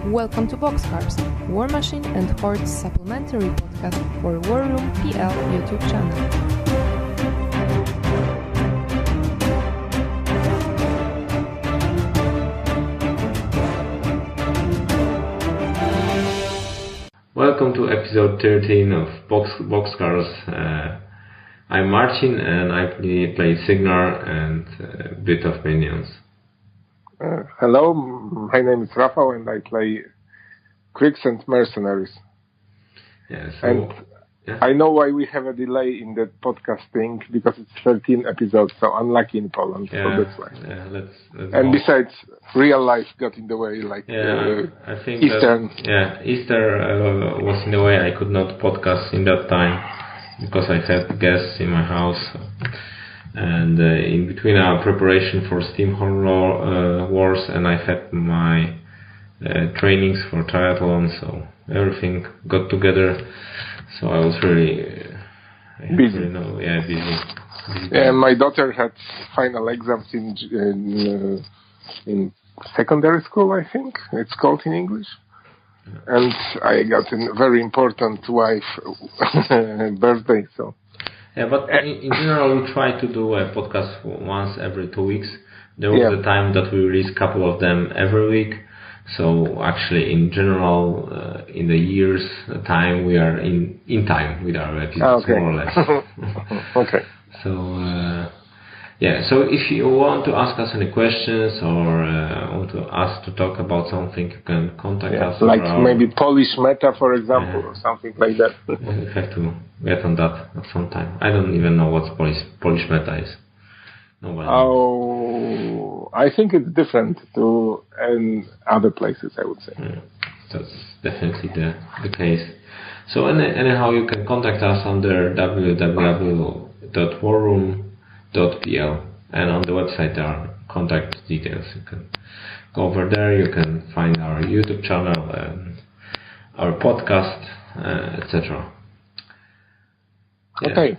Welcome to Boxcars, Warmachine and Hordes supplementary podcast for War Room PL YouTube channel. Welcome to episode 13 of Boxcars. I'm Marcin and I play Cygnar and a bit of minions. Hello, my name is Rafał and I play Krigs and Mercenaries. Yeah, I know why we have a delay in the podcasting, because it's 13 episodes, so unlucky in Poland, so that's why. Yeah, let's and besides, real life got in the way, like I think Eastern. Easter was in the way. I could not podcast in that time because I had guests in my house. And in between our preparation for Steamhorn Wars, and I had my trainings for triathlon, so everything got together. So I was really busy. Busy. Yeah, my daughter had final exams in secondary school, I think it's called in English. And I got a very important wife birthday, so. Yeah, but in general, we try to do a podcast once every 2 weeks. There was a time that we released a couple of them every week. So actually, in general, in the year's time, we are in time with our episodes, more or less. Okay. So, so if you want to ask us any questions or want to ask to talk about something, you can contact us. Like maybe Polish meta, for example, or something like that. We have to get on that at some time. I don't even know what Polish meta is. I think it's different to other places, I would say. That's definitely the case. So anyhow, you can contact us under www.warroom.pl, and on the website there are contact details. You can go over there, you can find our YouTube channel and our podcast, etc. Okay.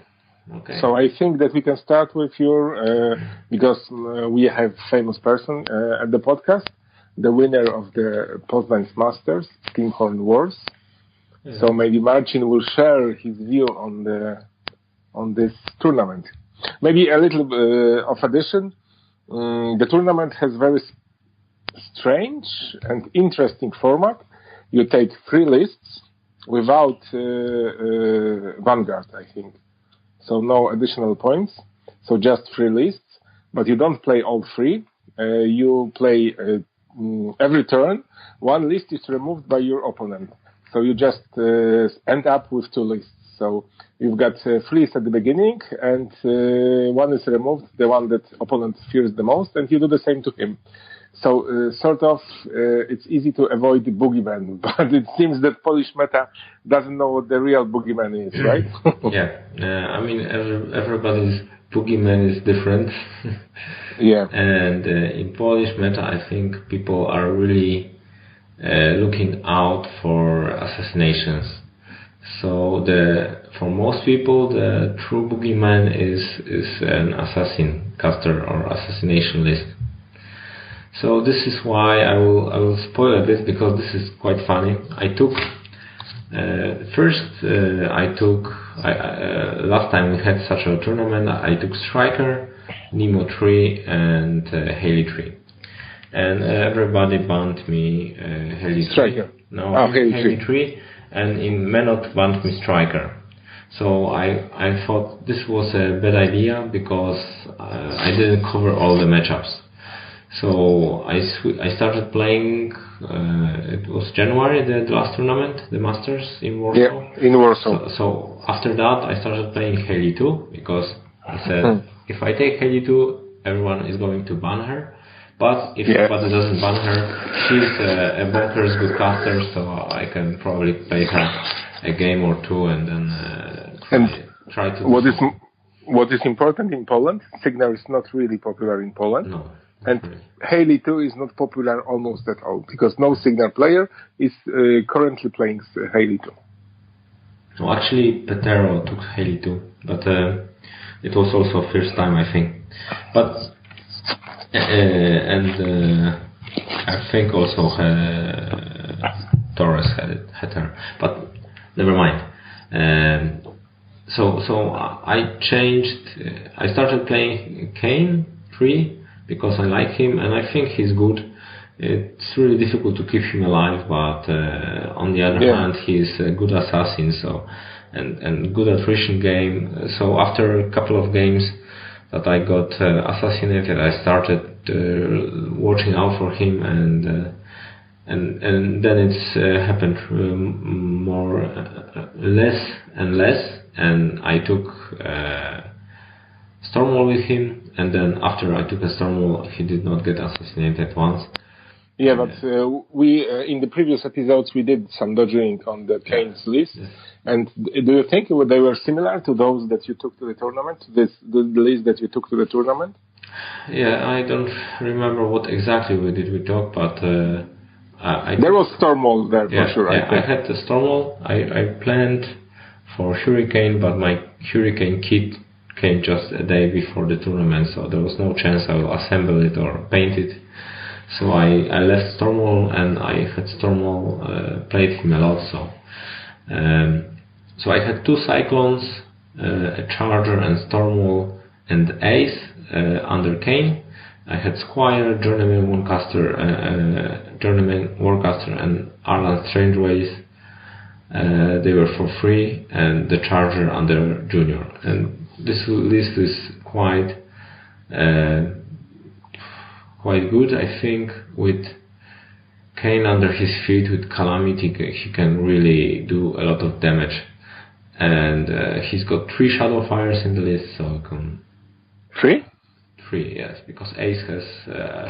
So I think that we can start with your, because we have famous person at the podcast, the winner of the Wars Masters, Steamhorn Wars. Yeah. So maybe Marcin will share his view on this tournament. Maybe a little of addition. The tournament has very strange and interesting format. You take 3 lists without Vanguard, I think. So no additional points. So just 3 lists, but you don't play all 3. You play every turn. 1 list is removed by your opponent. So you just end up with 2 lists. So you've got 3 lists at the beginning, and 1 is removed, the one that opponent fears the most, and you do the same to him. So it's easy to avoid the boogeyman, but it seems that Polish meta doesn't know what the real boogeyman is, right? I mean, everybody's boogeyman is different. Yeah. And in Polish meta, I think people are really looking out for assassinations. So for most people, the true boogeyman is an assassin caster or assassination list. So this is why I will spoil a bit, because this is quite funny. Last time we had such a tournament, I took Striker, Nemo 3 and Haley 3. And everybody banned me Haley 3. Striker. No, Haley 3. And in Menot banned me Striker. So I thought this was a bad idea, because I didn't cover all the matchups. So I started playing, it was January, the last tournament, the Masters in Warsaw. Yeah, in Warsaw. So after that I started playing Haley 2, because I said, if I take Haley 2, everyone is going to ban her. But if everybody doesn't ban her, she's a bonkers good caster, so I can probably play her a game or 2 and then try to... What is important in Poland, Cygnar is not really popular in Poland. No. And Haley 2 is not popular almost at all, because no Cygnar player is currently playing Haley 2. So actually, Petero took Haley 2, but it was also first time, I think. But I think also Torres had her, but never mind. So I changed. I started playing Kane 3 because I like him and I think he's good. It's really difficult to keep him alive, but on the other hand, he's a good assassin. So and good attrition game. So after a couple of games that I got assassinated, I started watching out for him, and then it's happened less and less, and I took Stormwall with him, and then after I took a Stormwall, he did not get assassinated once. Yeah, but we in the previous episodes we did some dodging on the Kane's list. Yes. And do you think they were similar to those that you took to the tournament? The list that you took to the tournament? Yeah, I don't remember what exactly we talk, but there was Stormwall there for sure. Yeah, I had the Stormwall. I planned for Hurricane, but my Hurricane kit came just a day before the tournament, so there was no chance I will assemble it or paint it. So I left Stormwall, and I had Stormwall, played him a lot. So I had 2 Cyclones, a Charger and Stormwall, and Ace under Kane. I had Squire, Journeyman Warcaster, and Arlan Strangeways. They were for free, and the Charger under Junior. And this list is quite good, I think. With Kane under his feet, with Calamity, he can really do a lot of damage. And he's got 3 Shadowfires in the list, so I can... 3? 3, yes, because Ace has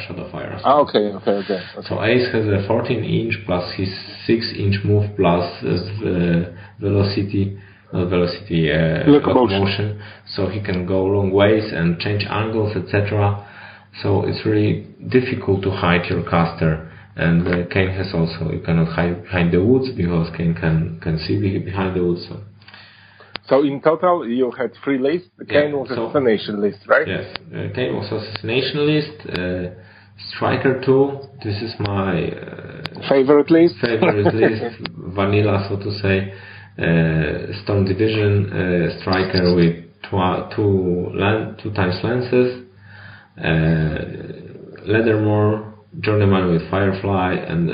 Shadowfire. Okay. So Ace has a 14-inch plus his 6-inch move plus locomotion. So he can go long ways and change angles, etc. So it's really difficult to hide your caster. And Kane has also, you cannot hide behind the woods because Kane can see behind the woods. So in total, you had 3 lists. Kane was assassination list, right? Yes, Kane was assassination list. Striker 2, this is my favorite list, vanilla, so to say. Storm Division, Striker with 2 times lances. Leathermore, Journeyman with Firefly, and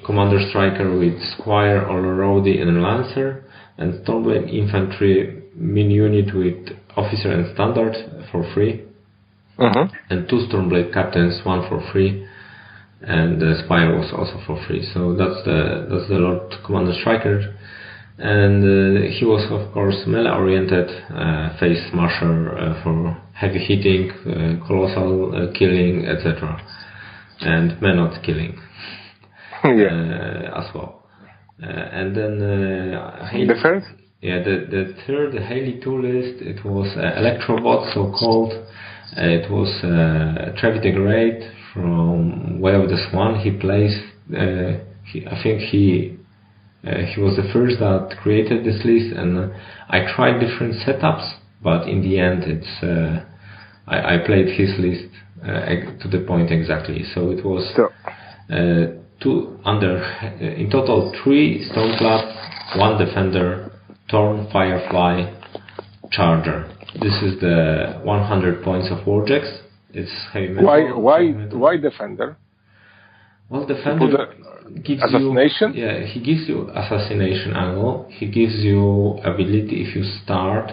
Commander Striker with Squire or Rowdy and Lancer. And Stormblade Infantry mini unit with Officer and Standard for free. And 2 Stormblade Captains, 1 for free, and the Spire was also for free. So that's the Lord Commander Striker, and he was of course melee oriented, face smasher for heavy hitting, colossal killing, etc., and Menot killing as well. And then the third? Yeah, the third, the Haley 2 list, it was Electrobot, so called. It was Trevi the Great from Way of the Swan. He plays. I think he was the first that created this list, and I tried different setups, but in the end, it's I played his list to the point exactly. So it was. In total 3 Stormclad, 1 Defender, Thorn, Firefly, Charger. This is the 100 points of Warjax. It's heavy metal. Why Defender? Well, Defender gives assassination? He gives you assassination angle. He gives you ability. If you start,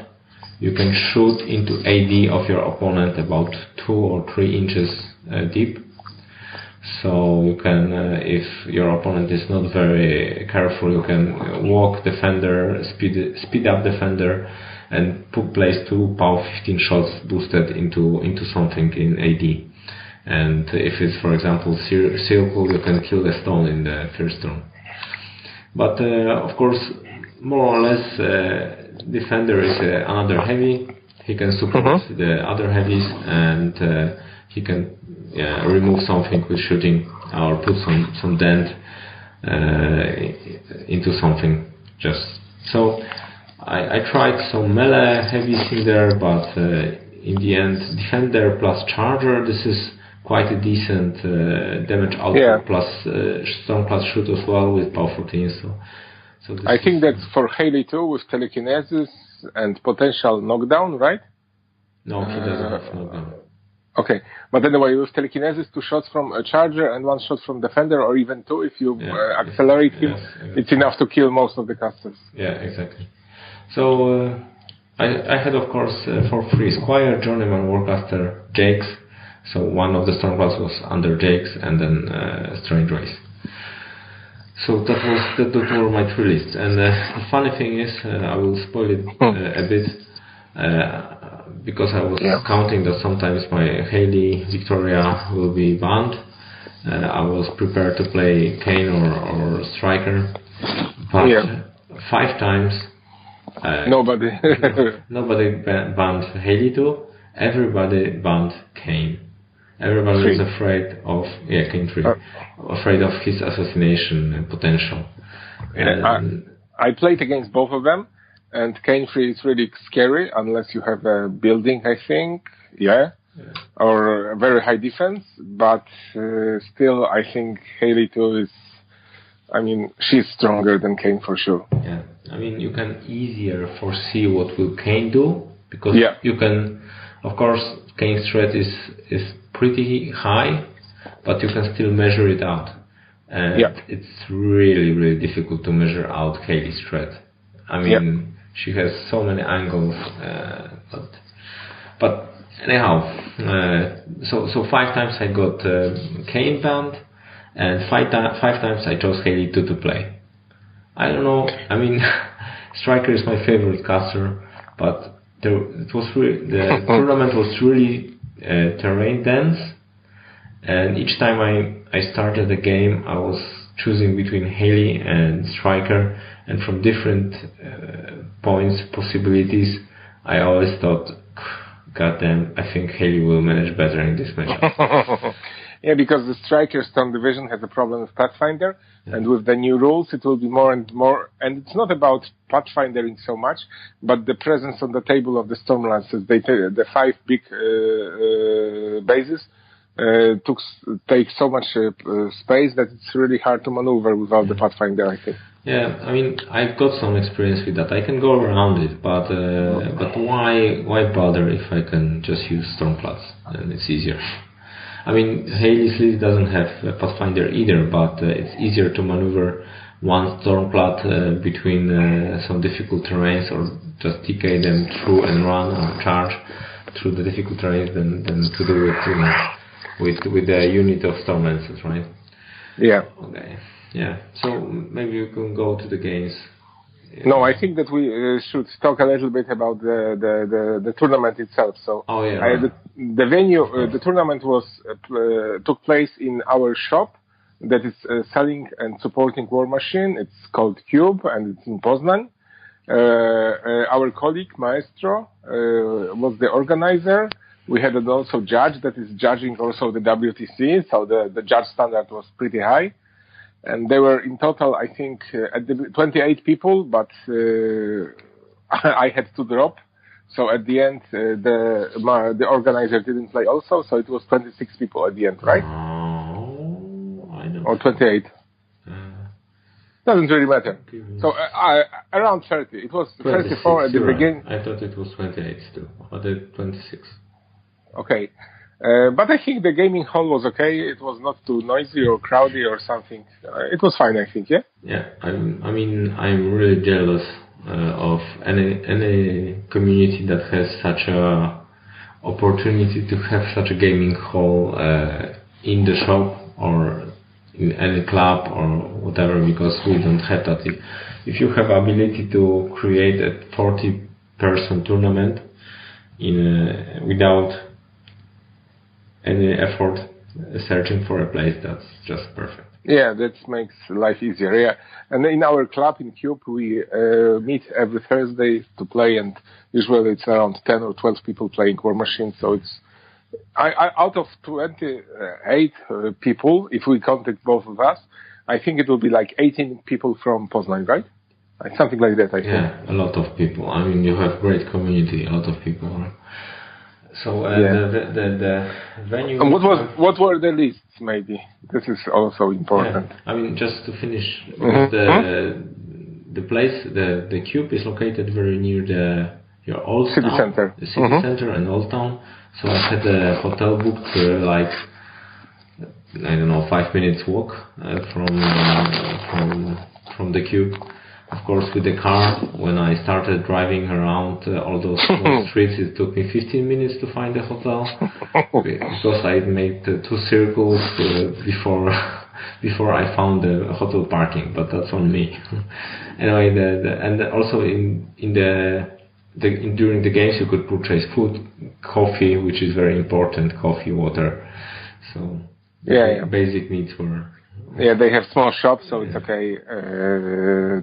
you can shoot into AD of your opponent about 2 or 3 inches deep. So you can, if your opponent is not very careful, you can walk Defender, speed up Defender, and place 2 power 15 shots boosted into something in AD. And if it's, for example, Circle, you can kill the stone in the first turn. But of course, more or less, Defender is another heavy. He can support the other heavies, and he can remove something with shooting or put some dent into something. Just so I tried some melee heavies in there, but in the end, Defender plus Charger. This is quite a decent damage output plus Stormcloud shoot as well with Power 14. So I think that's for Haley too, with telekinesis and potential knockdown, right? No, he doesn't have knockdown. Okay, but anyway, with telekinesis, 2 shots from a charger and 1 shot from defender, or even 2 if you accelerate him, it's enough to kill most of the casters. Yeah, exactly. So I had, of course, for free Squire, Journeyman, Warcaster, Jakes. So one of the Stormclouds was under Jakes, and then Strange Race. So that were my 3 lists. And the funny thing is, I will spoil it a bit. Because I was counting that sometimes my Haley Victoria will be banned. I was prepared to play Kane or Striker, but 5 times nobody banned Haley too. Everybody banned Kane. Everybody was afraid of Kane 3, afraid of his assassination potential. I played against both of them. And Kane 3 is really scary unless you have a building, I think, or a very high defense. But still, I think Haley 2 is, she's stronger than Kane for sure. Yeah, you can easier foresee what will Kane do, because you can, of course, Kane's threat is pretty high, but you can still measure it out. And it's really, really difficult to measure out Haley's threat. She has so many angles, but anyhow, so 5 times I got Kane banned, and 5 times I chose Haley 2 to play. I don't know. Striker is my favorite caster, but the tournament was really terrain dense, and each time I started the game, I was choosing between Haley and Striker, and from different possibilities, I always thought, God damn, I think Haley will manage better in this matchup. Because the Striker Storm Division has a problem with Pathfinder, and with the new rules, it will be more and more, and it's not about Pathfindering so much, but the presence on the table of the Stormlancers. The 5 big bases take so much space that it's really hard to maneuver without the Pathfinder, I think. Yeah, I've got some experience with that. I can go around it, but why bother if I can just use Stormclouds and it's easier? Haley's list doesn't have a Pathfinder either, but it's easier to maneuver one Stormcloud between some difficult terrains, or just TK them through and run or charge through the difficult terrains than to do it with the unit of Stormlancers, right? Yeah. Okay. Yeah. So maybe you can go to the games. No, I think that we should talk a little bit about the tournament itself. So the venue, the tournament took place in our shop that is selling and supporting Warmachine. It's called Cube, and it's in Poznan. Our colleague Maestro was the organizer. We had also judge that is judging also the WTC, so the judge standard was pretty high. And there were in total, I think, 28 people, but I had to drop. So at the end, the organizer didn't play also, so it was 26 people at the end, right? I don't or 28. Doesn't really matter. So around 30. It was 34 at the beginning. I thought it was 28 still, but 26. Okay. But I think the gaming hall was okay. It was not too noisy or crowded or something. It was fine, I think, yeah? Yeah, I'm really jealous of any community that has such a opportunity to have such a gaming hall in the shop or in any club or whatever, because we don't have that. If you have ability to create a 40-person tournament without any effort searching for a place, that's just perfect. Yeah, that makes life easier. Yeah, and in our club in Cube, we meet every Thursday to play, and usually it's around 10 or 12 people playing Warmachine. So it's out of 28 people, if we contact both of us, I think it will be like 18 people from Poznan, right? Something like that, I think. Yeah, a lot of people. You have great community, a lot of people. So the venue. And what were the lists? Maybe this is also important. Yeah. I mean, just to finish, the place, the cube is located very near your old city town, center, the city center and old town. So I had a hotel booked like I don't know 5 minutes walk from the cube. Of course, with the car, when I started driving around all those streets, it took me 15 minutes to find the hotel because I made 2 circles before I found the hotel parking. But that's on me. Anyway, and also during the games, you could purchase food, coffee, which is very important, coffee, water. So basic needs were. Yeah, they have small shops, so it's okay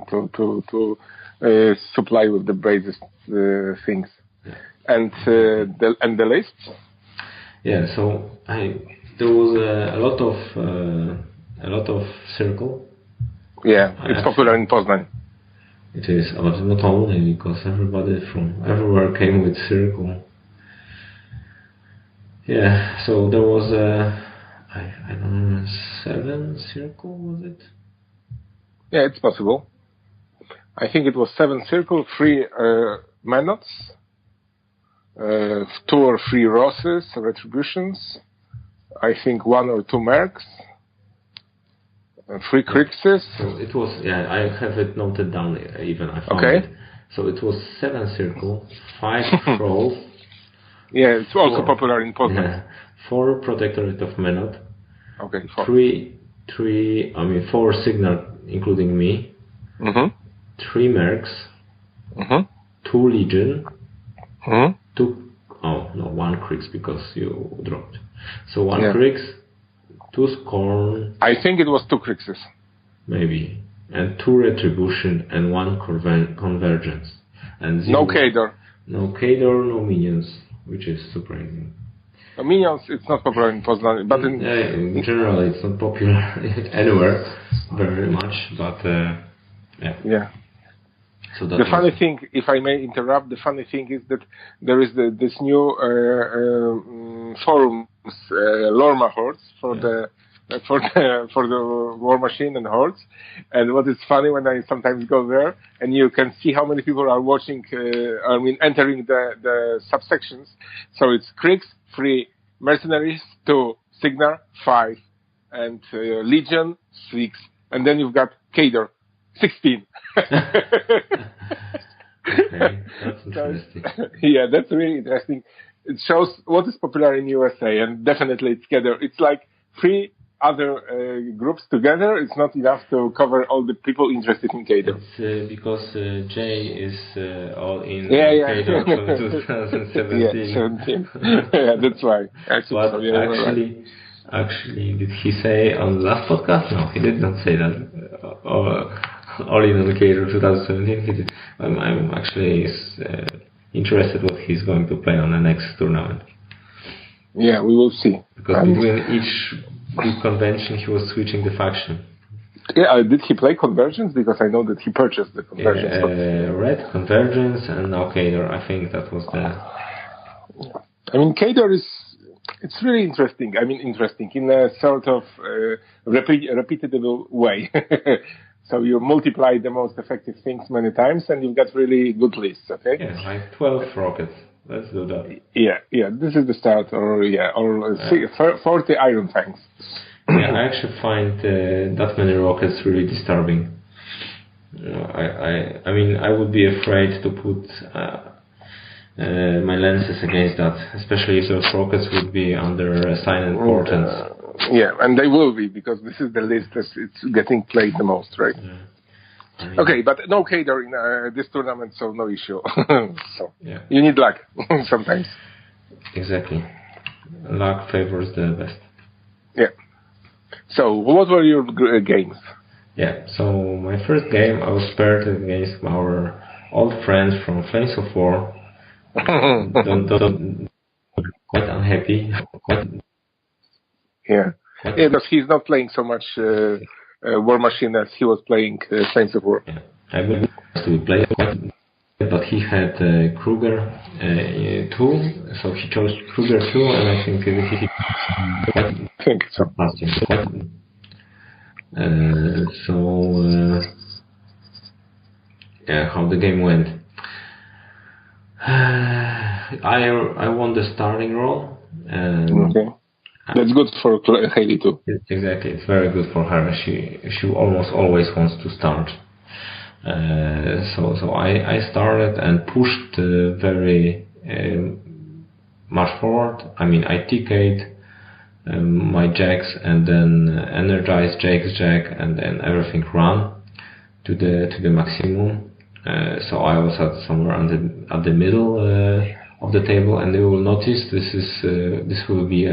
to supply with the basic things. Yeah. And the list. Yeah, so there was a lot of circle. Yeah, it's popular in Poznań. It is, but not only because everybody from everywhere came with circle. Yeah, so there was I don't know, 7 circle, was it? Yeah, it's possible. I think it was 7 circle, 3 Menots, 2 or 3 Rosses, Retributions, I think 1 or 2 Mercs, 3 Crixes. So it was, I have it noted down even, I found it. So it was 7 circle, 5 Trolls. Yeah, it's also popular in Poland. Yeah, 4 Protectorate of Menot. Okay, 4. 4 Cygnar, including me. 3 Mercs. 2 Legion. 1 Kriegs because you dropped. So 1 Kriegs, 2 Scorn. I think it was 2 Crixes. Maybe. And 2 Retribution and 1 Convergence. And 0, no Kador. No Kador, no Minions, which is surprising. Minions, it's not popular in Poznań, but in general, it's not popular anywhere very much. But yeah. So the funny thing, if I may interrupt, the funny thing is that there is this new forums, Lorma Hordes for the Warmachine and Hordes. And what is funny when I sometimes go there and you can see how many people are watching, entering the subsections. So it's Kriegs, 3 Mercenaries, 2 Cygnar, 5, and Legion, 6, and then you've got Kador, 16. Okay, that's interesting. Yeah, that's really interesting. It shows what is popular in USA, and definitely it's Kador. It's like 3 other groups together. It's not enough to cover all the people interested in Kador. It's because Jay is all in Kador for 2017. Yeah, 17. Yeah, that's why. Actually, did he say on the last podcast? No, he did not say that. All in on Kador 2017. He did. I'm actually interested what he's going to play on the next tournament. Yeah, we will see. Because between each big convention, he was switching the faction. Yeah, did he play Convergence? Because I know that he purchased the Convergence. Red Convergence and now Kador. I think that was the... I mean, Kador is... It's really interesting. I mean, interesting in a sort of repeatable way. So you multiply the most effective things many times and you've got really good lists, okay? Yeah, like 12 rockets. Let's do that. Yeah, this is the start, or 40 Iron Fangs. Yeah, I actually find that many rockets really disturbing. I mean, I would be afraid to put my lenses against that, especially if those rockets would be under silent portents. Yeah, and they will be, because this is the list that's it's getting played the most, right? Yeah. I mean, okay, but no Kador in this tournament, so no issue. So you need luck sometimes. Exactly. Luck favors the best. Yeah. So, what were your games? Yeah, so my first game I was paired against our old friends from Flames of War. Quite unhappy. Yeah, because he's not playing so much Warmachine as he was playing Flames of War. Yeah. I would to play but he had Kruger 2, so he chose Kruger 2, and I think he I think so. How the game went. I won the starting role. Okay. That's good for Hayley too. Exactly, it's very good for her. She almost always wants to start. So I started and pushed very much forward. I mean, I TK'd my jacks and then energized Jake's jack, and then everything ran to the maximum. So I was at somewhere at the middle of the table, and you will notice this will be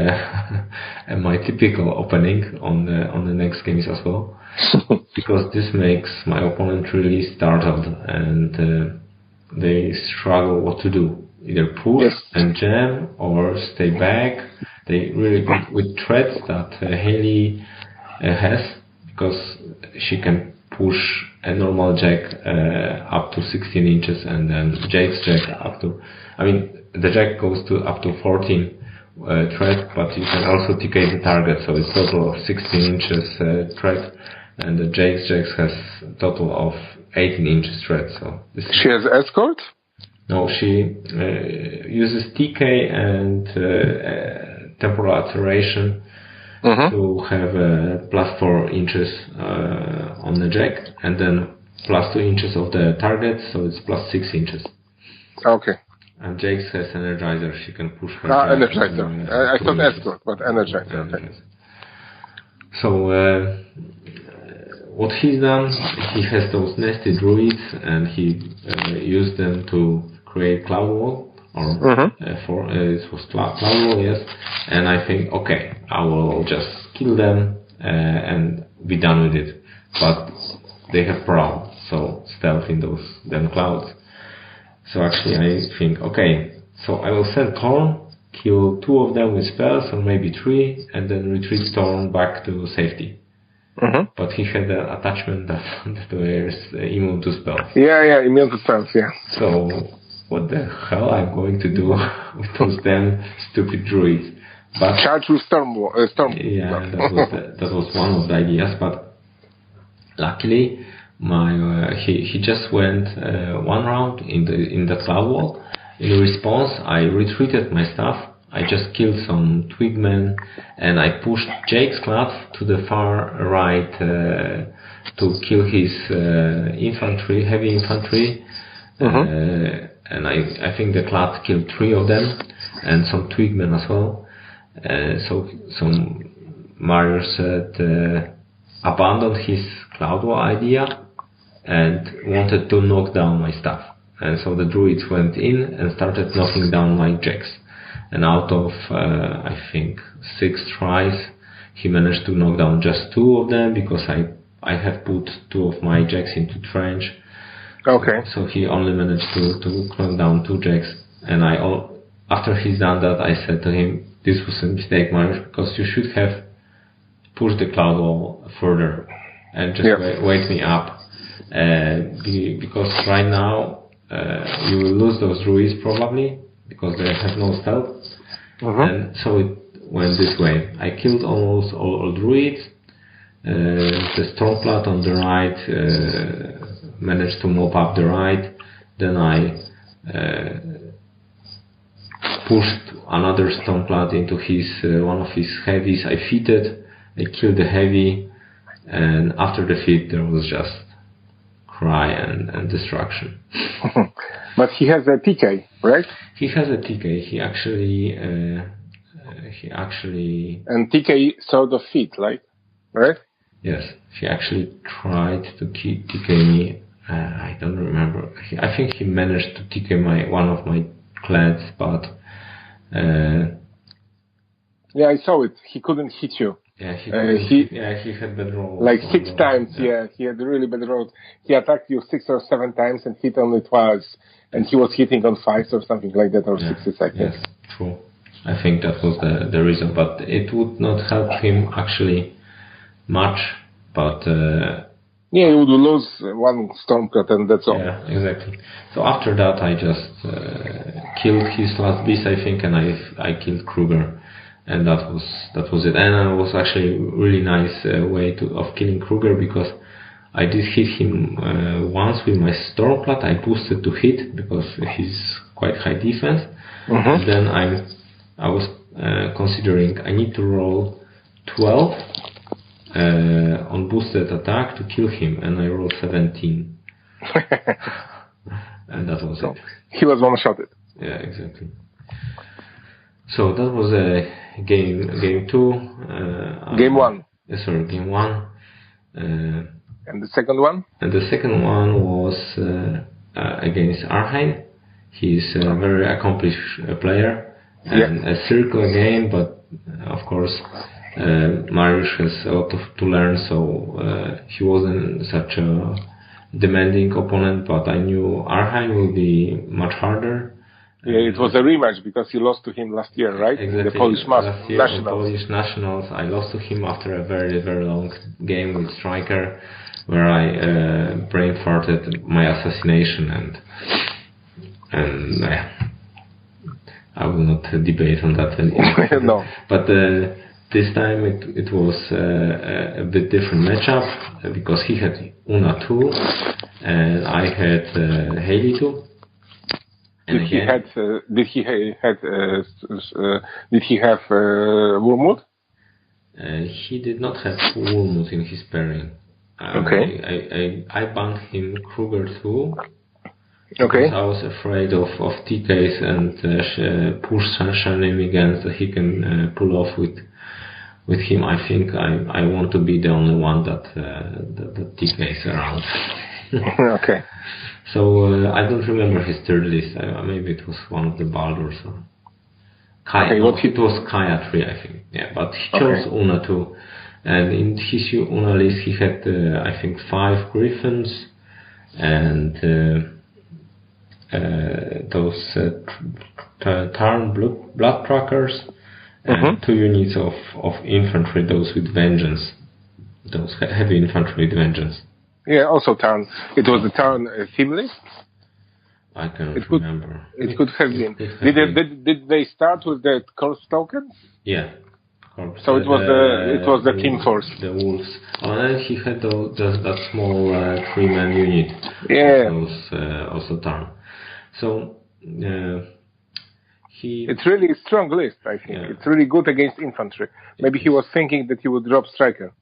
my typical opening on the next games as well, because this makes my opponent really startled, and they struggle what to do, either push and jam or stay back. They really good with threats that Hayley has, because she can push a normal jack up to 16 inches, and then Jake's jack up to, I mean, the jack goes to up to 14 threat, but you can also TK the target, so it's total of 16 inches threat, and the Jake's jack has a total of 18 inches threat. So she has escort? No, she uses TK and temporal acceleration to have plus 4 inches on the jack, and then plus 2 inches of the target, so it's plus 6 inches. Okay. And Jake's has Energizer, she can push her. Energizer. I thought escort, but Energizer. Okay. So what he's done, he has those nested druids, and he used them to create cloud wall, or it was cloud wall, yes. And I think, okay, I will just kill them and be done with it. But they have prowl, so stealth in those damn clouds. So actually I think, okay, so I will send Thorn, kill 2 of them with spells, or maybe 3, and then retreat Thorn back to safety. But he had an attachment that is immune to spells. Yeah, immune to spells, yeah. So what the hell I'm going to do with those damn stupid druids? But charge with storm. Yeah, that was one of the ideas, but luckily he just went 1 round in the cloud wall. In response, I retreated my stuff. I just killed some twigmen, and I pushed Jake's Club to the far right to kill his infantry, heavy infantry. And I think the Club killed 3 of them, and some twigmen as well. So Mario said abandoned his cloud wall idea and wanted to knock down my stuff. And so the druids went in and started knocking down my jacks. And out of, I think, 6 tries, he managed to knock down just 2 of them, because I have put 2 of my jacks into trench. Okay. So he only managed to knock down 2 jacks. And after he's done that, I said to him, this was a mistake, Mariusz, because you should have pushed the cloud wall further and just wait me up. Because right now, you will lose those druids probably, because they have no stealth. And so it went this way. I killed almost all druids. The Stormplat on the right managed to mop up the right. Then I pushed another Stormplat into one of his heavies. I fitted. I killed the heavy, and after the fit there was just cry and destruction. But he has a TK, right? He has a TK. He actually. And TK sort of fit, right? Yes. He actually tried to TK me. I don't remember. I think he managed to TK one of my clads, but. Yeah, I saw it. He couldn't hit you. Yeah, he had bad rolls. Like 6 times, he had really bad rolls. He attacked you 6 or 7 times and hit only twice, and he was hitting on 5s or something like that, or 60 seconds. Yes, true. I think that was the reason, but it would not help him actually much. But Yeah, you would lose one Stormcat and that's all. Yeah, exactly. So after that, I just killed his last beast, I think, and I killed Kruger, and that was it. And it was actually a really nice way of killing Kruger, because I did hit him once with my Stormcat. I boosted to hit because he's quite high defense. And then I was considering I need to roll 12 on boosted attack to kill him, and I rolled 17. And that was it. He was one-shotted. Yeah, exactly. So that was game 2. Game 1. Sorry, game 1. And the second one? And the second one was against Arheim. He's a very accomplished player. And a circle game, but of course Mariusz has a lot to learn, so he wasn't such a demanding opponent, but I knew Arheim will be much harder. Yeah, it was a rematch because you lost to him last year, right? Exactly. The Polish last year Nationals. Polish Nationals, I lost to him after a very, very long game with Striker, where I brain farted my assassination, and I will not debate on that anymore. No. But this time it was a bit different matchup, because he had Una 2 and I had Haley 2. And Did he have Wormwood? He did not have Wormwood in his pairing. Okay. I banned him Kruger 2. Okay. Because I was afraid of TKs and push shenanigans that he can pull off with him. I think I want to be the only one that TKs around. Okay. So I don't remember his third list. Maybe it was one of the Baldurs or Kaya. Okay, it was Kaya 3, I think. Yeah, but he chose Una 2. And in his Una list he had, I think, 5 Griffins and those Tarn blood trackers and 2 units of infantry, those with vengeance, those heavy infantry with vengeance. Yeah, also Tarn. It was the Tarn theme list? I can't remember. It could have been. Did they start with the corpse tokens? Yeah. So it was the team force. The wolves. And he had that small 3-man unit. Yeah. Those also Tarn. So it's really a strong list, I think. Yeah. It's really good against infantry. Maybe he was thinking that he would drop Striker.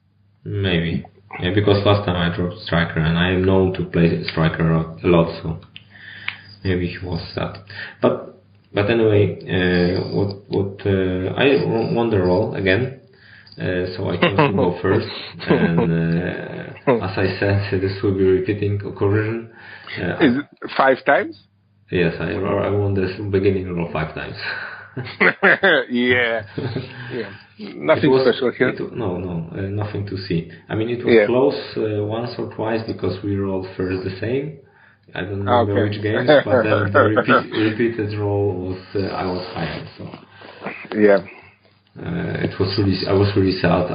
Maybe. Yeah, because last time I dropped Striker, and I am known to play Striker a lot, so maybe he was that. But anyway, I won the roll again, so I chose to go first. And as I said, this will be repeating occurrence. Is it 5 times? Yes, I won this beginning roll 5 times. Yeah. Nothing special here. No, nothing to see. I mean, it was close once or twice because we rolled first the same. I don't remember which games, but then the repeated roll was I was higher. So yeah, it was really. I was really sad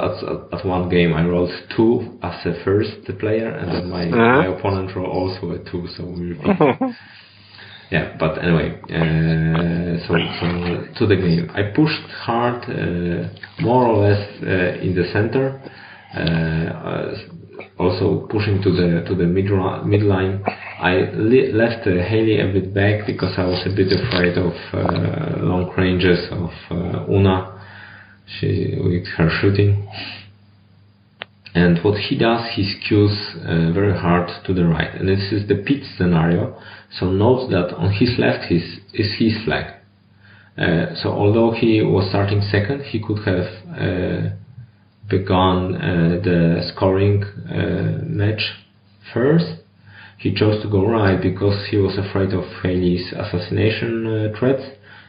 at one game. I rolled 2 as a first player, and then my opponent rolled also a 2. So we repeated. Yeah, but anyway, so to the game. I pushed hard, more or less in the center, also pushing to the midline. I left Haley a bit back because I was a bit afraid of long ranges of Una, with her shooting. And what he does, he skews very hard to the right. And this is the pit scenario. So note that on his left is his flag. So although he was starting second, he could have begun the scoring match first. He chose to go right because he was afraid of Haley's assassination threats.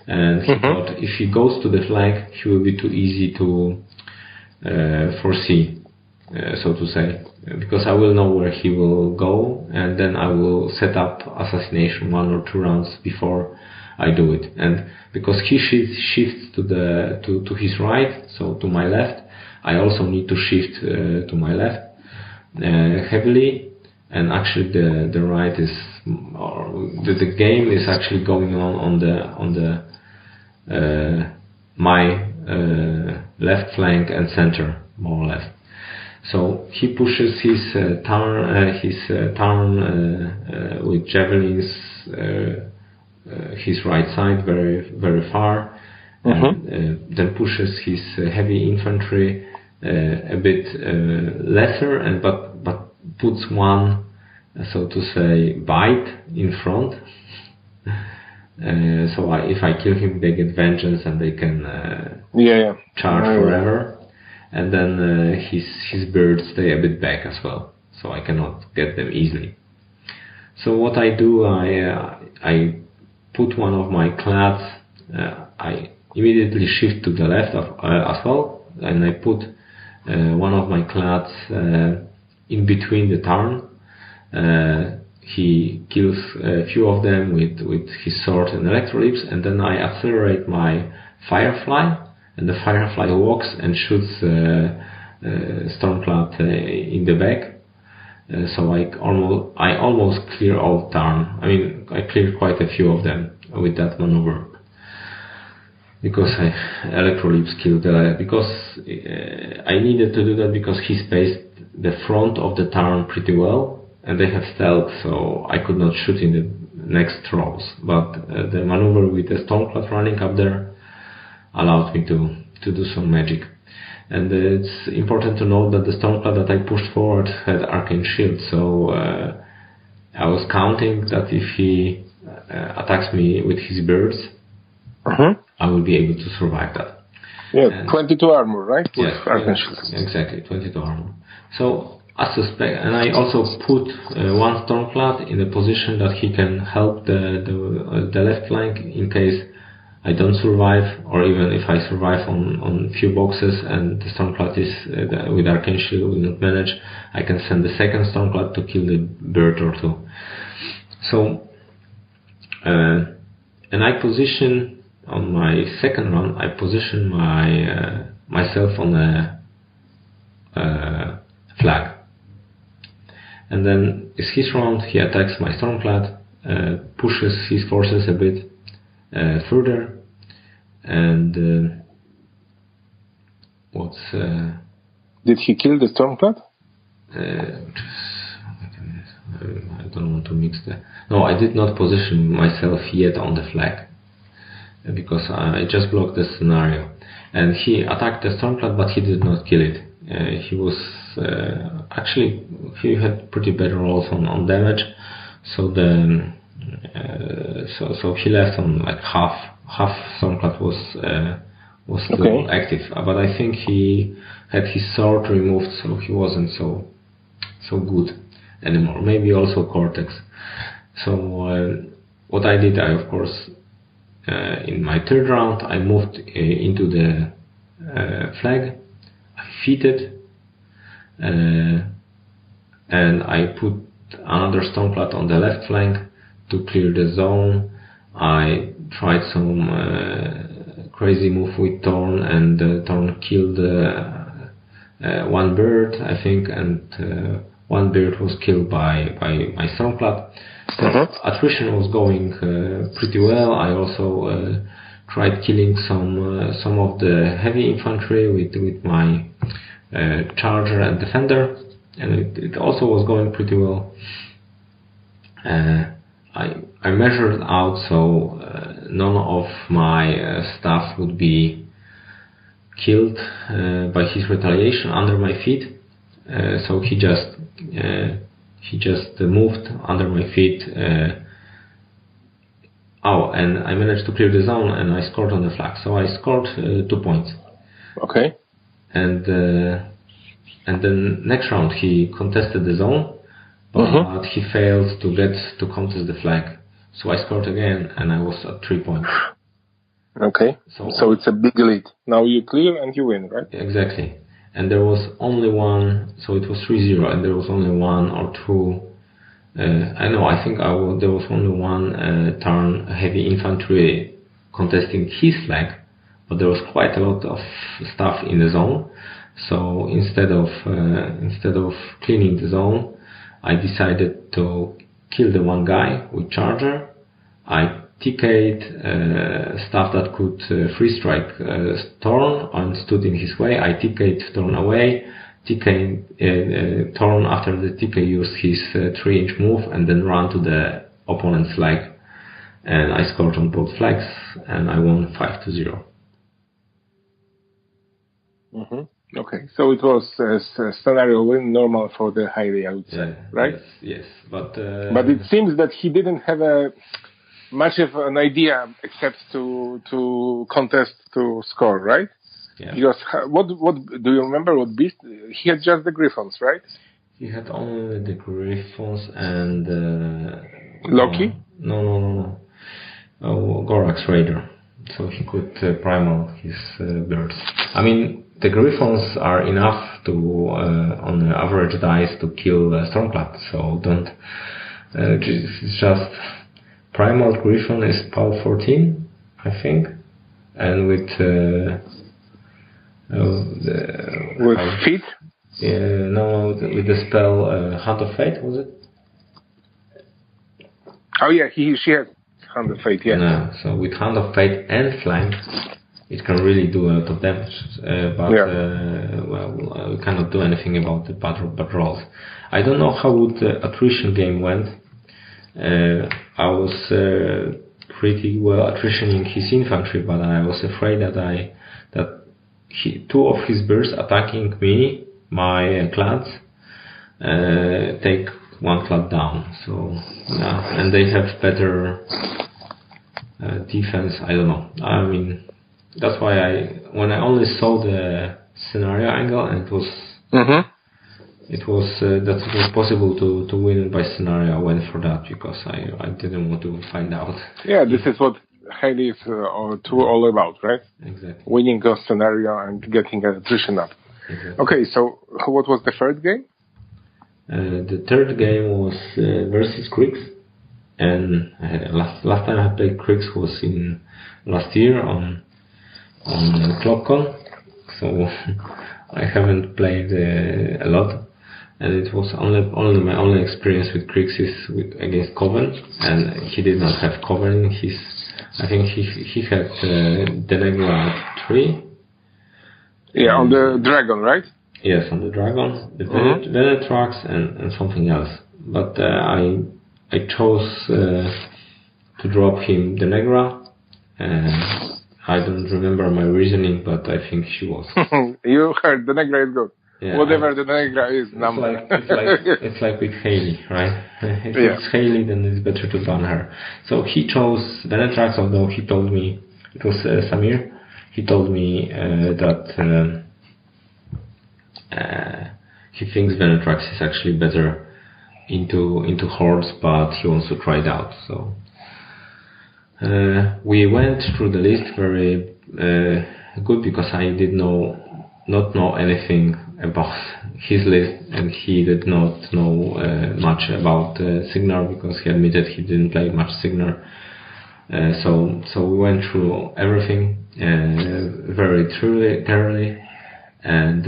And he thought if he goes to the flag, he will be too easy to foresee. So to say, because I will know where he will go, and then I will set up assassination 1 or 2 rounds before I do it. And because he shifts to his right, so to my left, I also need to shift to my left. heavily, and actually the right is, or the game is actually going on the my left flank and center, more or less. So he pushes his turn with javelins his right side very far, and then pushes his heavy infantry a bit lesser, and but puts one, so to say, bite in front. So if I kill him, they get vengeance and they can charge forever. And then his birds stay a bit back as well, so I cannot get them easily. So what I do, I put one of my clads, I immediately shift to the left as well, and I put one of my clads in between the turn. He kills a few of them with his sword and electrolyps, and then I accelerate my Firefly, and the Firefly walks and shoots Stormclad in the back. So I almost clear all turn. I mean, I cleared quite a few of them with that maneuver, because electrolyps killed because I needed to do that because he spaced the front of the turn pretty well, and they have stealth, so I could not shoot in the next rows. But the maneuver with the Stormclad running up there allowed me to do some magic. And it's important to note that the Stormclad that I pushed forward had Arcane Shield, so I was counting that if he attacks me with his birds, I will be able to survive that. Yeah, and 22 armor, right? Yes, exactly, 22 armor. So I suspect, and I also put one Stormclad in a position that he can help the left flank in case I don't survive, or even if I survive on few boxes and the Stormclad is with Arcane Shield will not manage, I can send the second Stormclad to kill the bird or two. So, and I position on my second run, I position myself on a flag. And then it's his round, he attacks my Stormclad, pushes his forces a bit further, and did he kill the Stormclad? I don't want to mix the... No, I did not position myself yet on the flag, because I just blocked the scenario. And he attacked the Stormclad, but he did not kill it. He was actually, he had pretty bad rolls on damage, so so he left on like half Stormclad was still active, but I think he had his sword removed, so he wasn't so good anymore. Maybe also Cortex. So what I did, I of course in my third round I moved into the flag, I feated, and I put another Stormclad on the left flank to clear the zone. I tried some crazy move with Thorn, and Thorn killed one bird, I think, and one bird was killed by my Stormclad. Attrition was going pretty well. I also tried killing some of the heavy infantry with my Charger and Defender, and it also was going pretty well. I measured out so none of my staff would be killed by his retaliation under my feet. So he just moved under my feet. And I managed to clear the zone, and I scored on the flag. So I scored 2 points. Okay. And then next round he contested the zone, but he failed to contest the flag. So I scored again, and I was at 3 points. Okay. So it's a big lead. Now you clear and you win, right? Exactly. And there was only one, so it was 3-0, and there was only one or two. I think there was only one turn heavy infantry contesting his flag, but there was quite a lot of stuff in the zone. So instead of cleaning the zone, I decided to kill the one guy with charger. I TK'd stuff that could free strike Thorn and stood in his way. I TK'd Thorn away. Thorn after the TK used his 3-inch move and then ran to the opponent's flag. And I scored on both flags and I won 5-0. Mm-hmm. Okay, so it was a scenario win, normal for the Hailey, I would say, right? Yes. But it seems that he didn't have much of an idea except to contest to score, right? Yeah. Because what do you remember? What beast? He had just the Griffons, right? He had only the Griffons and Loki. No. Gorax Raider, so he could primal his birds. I mean, the Griffons are enough to on the average dice to kill Stormclad. So don't. It's just primal Griffon is power 14, I think, and with feet. With the spell Hand of Fate, was it? Oh yeah, she has Hand of Fate. Yeah. No, so with Hand of Fate and flank, it can really do a lot of damage. We cannot do anything about the bad rolls. I don't know how the attrition game went. I was pretty well attritioning his infantry, but I was afraid that two of his birds attacking me, my clans, take one clan down. So yeah, and they have better defense. I don't know. I mean, that's why when I only saw the scenario angle and it was that it was possible to win by scenario, I went for that because I didn't want to find out. Yeah, this is what Hailey is all about, right? Exactly. Winning a scenario and getting attrition up. Exactly. Okay, so what was the third game? The third game was versus Kriegs, and last time I played Kriegs was in last year on ClockCon, so I haven't played a lot, and it was only my only experience with Kriegs is against Coven, and he did not have Coven. I think he had Denegra 3. Yeah, on the Dragon, right? Yes, on the Dragon, the Venetrax and something else. But I chose to drop him the Negra. I don't remember my reasoning, but I think she was. You heard the Negra is good. Yeah, whatever the Negra is, number. It's like with Hailey, right? If it's Hailey, then it's better to ban her. So he chose Venetrax, although he told me, it was Samir, he told me that he thinks Venetrax is actually better into Hordes, but he wants to try it out. So we went through the list very good because I did not know anything about his list, and he did not know much about Cygnar because he admitted he didn't play much Cygnar. So we went through everything very thoroughly and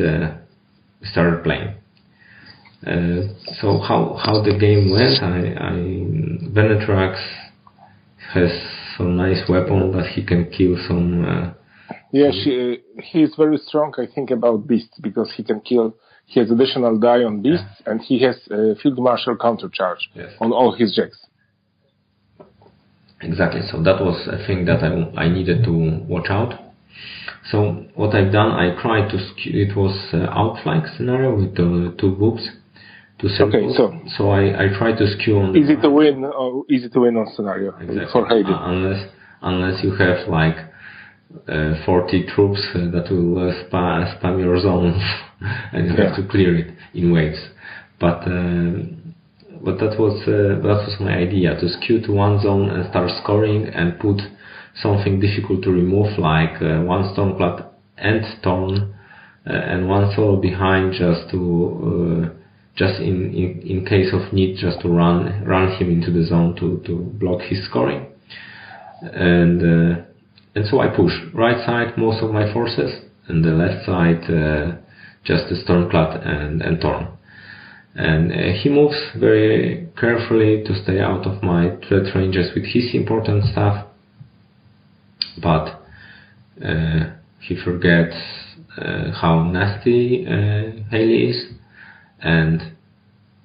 started playing. So how the game went, Venetrax has some nice weapon that he can kill some. He is very strong, I think, about beasts because he has additional die on beasts and he has Field Marshal countercharge on all his jacks. Exactly, so that was a thing that I needed to watch out. So what I've done, I tried to skew, it was outflank scenario with the two boobs. Okay, so I tried to skew on easy to win on scenario for Hailey. Unless you have like 40 troops that will spam your zone and you have to clear it in waves. But that was my idea, to skew to one zone and start scoring and put something difficult to remove, like one Stormclad and Thorn and one solo behind, just in case of need, just to run him into the zone to block his scoring. And so I push right side most of my forces, and the left side just the Stormclad and Thorn. And he moves very carefully to stay out of my threat ranges with his important stuff, but he forgets how nasty Haley is, and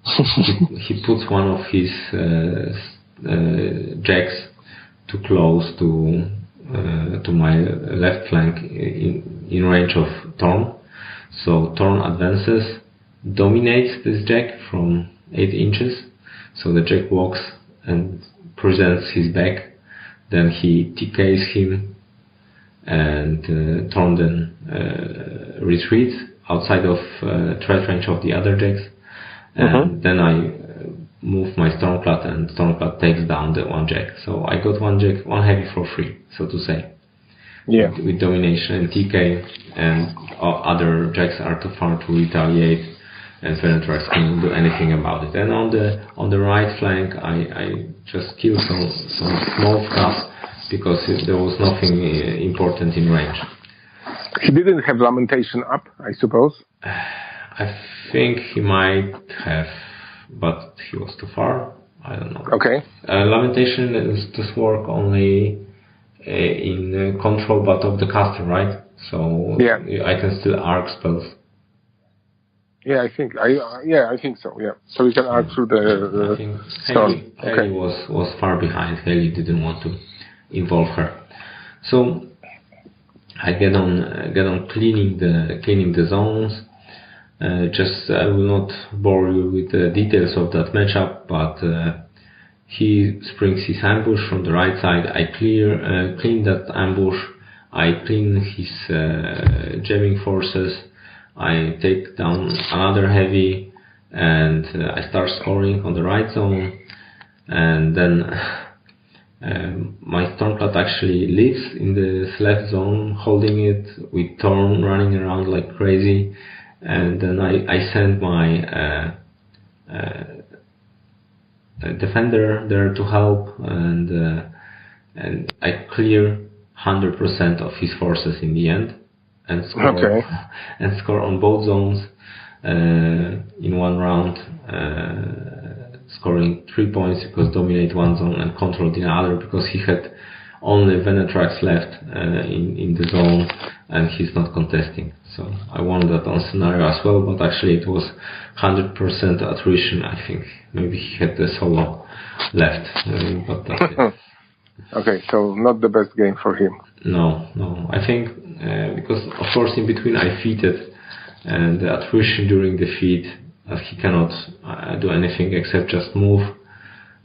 he puts one of his jacks too close to my left flank in range of Thorn. So Thorn advances, dominates this jack from 8 inches. So the jack walks and presents his back. Then he TKs him, and Thorn then retreats outside of threat range of the other jacks. And then I move my Stormclad, and Stormclad takes down the one jack. So I got one jack, one heavy for free, so to say. Yeah. With domination and TK, and other jacks are too far to retaliate, and Venatrax can't do anything about it. And on the right flank, I just killed some small stuff because there was nothing important in range. He didn't have Lamentation up, I suppose. I think he might have, but he was too far. I don't know. Okay. Lamentation does work only in control, but of the caster, right? So yeah. I can still arc spells. Yeah, I think so. Yeah, so we can arc through the I think storm. Haley was far behind. Haley didn't want to involve her, so I get on cleaning the zones. I will not bore you with the details of that matchup, but he springs his ambush from the right side. I clean that ambush. I clean his jamming forces. I take down another heavy, and I start scoring on the right zone. And then my Stormclad actually lives in the left zone, holding it with Thorn running around like crazy. And then I send my defender there to help, and I clear 100% of his forces in the end, and score on both zones in one round, scoring 3 points because dominate one zone and control the other, because he had only Venatrax left in the zone and he's not contesting. So I won that on scenario as well, but actually it was 100% attrition, I think. Maybe he had the solo left, but that's it. Okay, so not the best game for him. No. I think because of course in between I feated, and the attrition during the feed, he cannot do anything except just move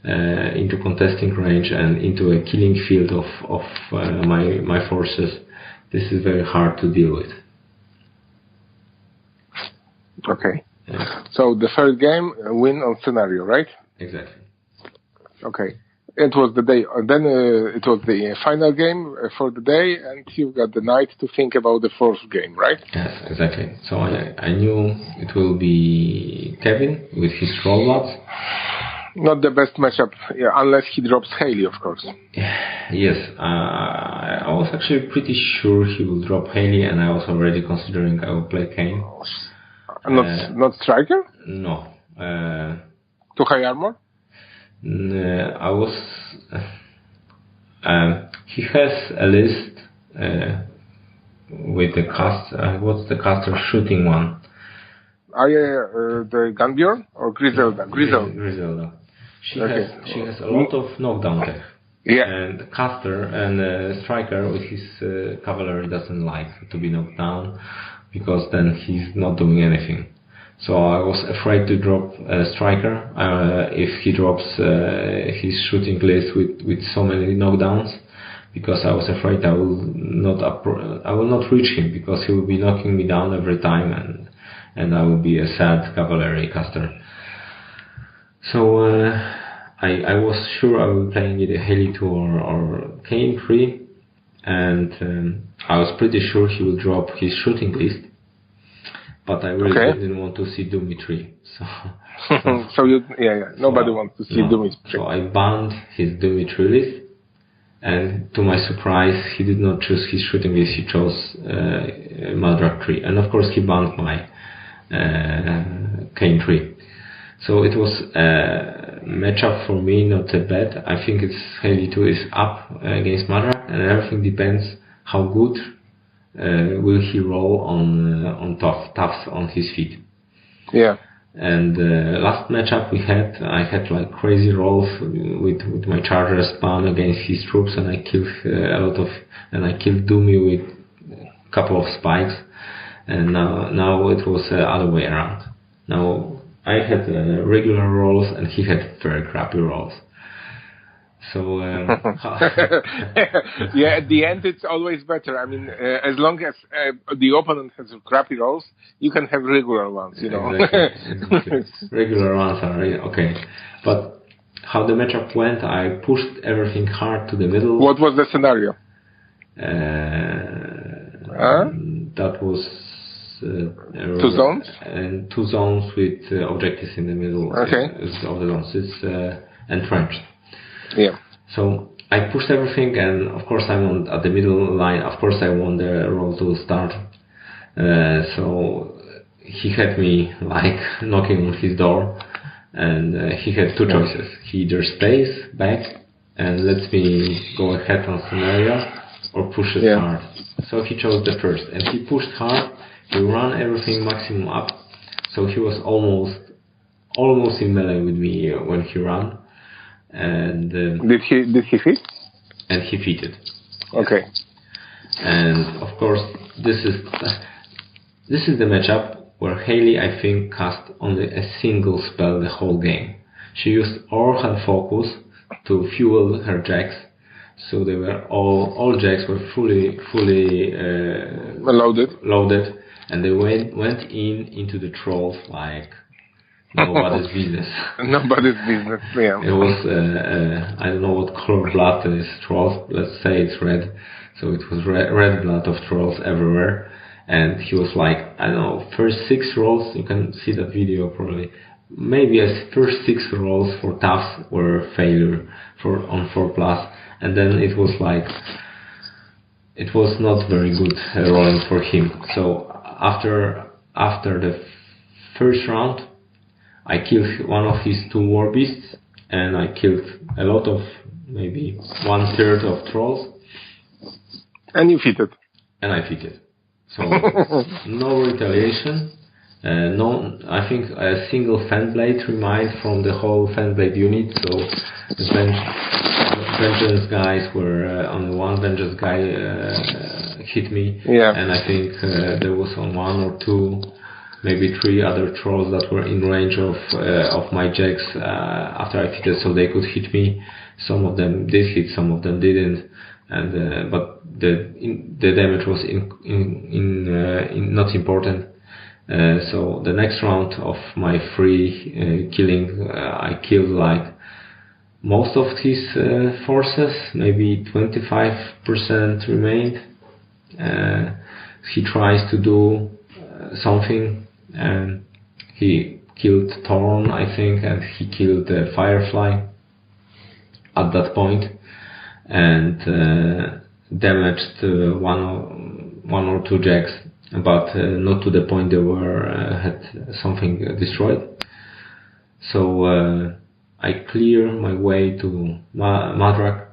into contesting range and into a killing field of my forces. This is very hard to deal with. Okay. Yeah. So the first game, win on scenario, right? Exactly. Okay. It was the day, then it was the final game for the day, and you got the night to think about the fourth game, right? Yes, exactly. So I knew it will be Kevin with his rollbats. Not the best matchup, yeah, unless he drops Haley, of course. Yes, I was actually pretty sure he will drop Haley, and I was already considering I will play Kane. Not Striker? No. Too high armor? I was. He has a list with the cast. What's the caster shooting one? The Gunbjorn or Griselda? Griselda. She has a lot of knockdown tech. Yeah. And the caster and striker with his cavalry doesn't like to be knocked down, because then he's not doing anything. So I was afraid to drop a striker if he drops his shooting list with so many knockdowns, because I was afraid I will not reach him, because he will be knocking me down every time, and I will be a sad cavalry caster. So I was sure I will be playing either Haley 2 or Kane 3, and I was pretty sure he will drop his shooting list. But I really didn't want to see Dimitri. Nobody wants to see Dimitri. So I banned his Dimitri list, And to my surprise, he did not choose his shooting list, he chose Madrak 3. And of course he banned my Kane 3. So it was a matchup for me, not a bad. I think it's Haley 2 is up against Madrak, and everything depends how good will he roll on toughs on his feet. Yeah. And last matchup we had, I had like crazy rolls with my charger spam against his troops, and I killed I killed Doomy with a couple of spikes. And now it was the other way around. Now I had regular rolls and he had very crappy rolls. So yeah, at the end it's always better. I mean, as long as the opponent has crappy rolls, you can have regular ones, you know. Exactly. Regular ones are okay. But how the matchup went, I pushed everything hard to the middle. What was the scenario? That was 2 zones? And 2 zones with objectives in the middle of the zones. It's entrenched. Yeah. So I pushed everything, and of course I'm at the middle line. Of course I won the roll to start. So he had me like knocking on his door, and he had 2 choices. He either stays back and lets me go ahead on scenario, or pushes hard. So he chose the first, and he pushed hard. He ran everything maximum up, so he was almost in melee with me when he ran. And did he fit? And he fitted. Okay. And of course, this is the matchup where Haley, I think, cast only a single spell the whole game. She used all her focus to fuel her jacks, so they were all jacks were fully loaded, and they went into the trolls like nobody's business. Nobody's business. Yeah. It was I don't know what color blood is trolls. Let's say it's red. So it was red blood of trolls everywhere. And he was like, I don't know, first 6 rolls, you can see that video probably. Maybe as first 6 rolls for toughs were failure on 4+, and then it was like, it was not very good rolling for him. So after the first round, I killed one of his 2 war beasts, and I killed a lot of, maybe 1/3 of trolls. And you fitted. And I fitted. So no retaliation. No, I think a single fan blade remained from the whole fan blade unit. So the vengeance guys were on one vengeance guy hit me, and I think there was on 1 or 2, maybe 3 other trolls that were in range of my jacks after I fitted, so they could hit me. Some of them did hit, some of them didn't, and but the damage was not important. So the next round of my free killing, I killed like most of his forces, maybe 25% remained. He tries to do something, and he killed Thorn, I think, and he killed the Firefly at that point, and damaged one or 2 jacks, but not to the point they had something destroyed. So I clear my way to Madrak,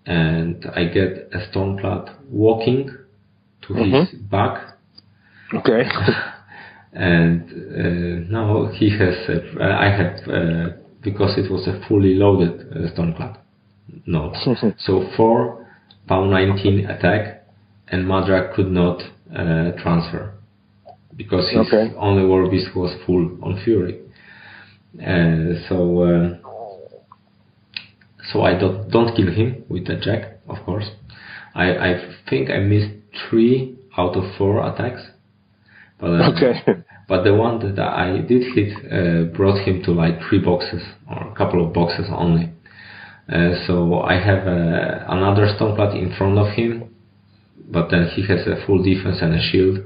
and I get a Stormplat walking to his back. Okay. And now he has, I have, because it was a fully loaded Stormplat node. So 4 pound 19 attack, and Madrak could not transfer because his only war beast was full on fury. So I don't kill him with the jack, of course. I think I missed 3 out of 4 attacks. But the one that I did hit brought him to like 3 boxes or a couple of boxes only. So I have another Stormplat in front of him, but then he has a full defense and a shield.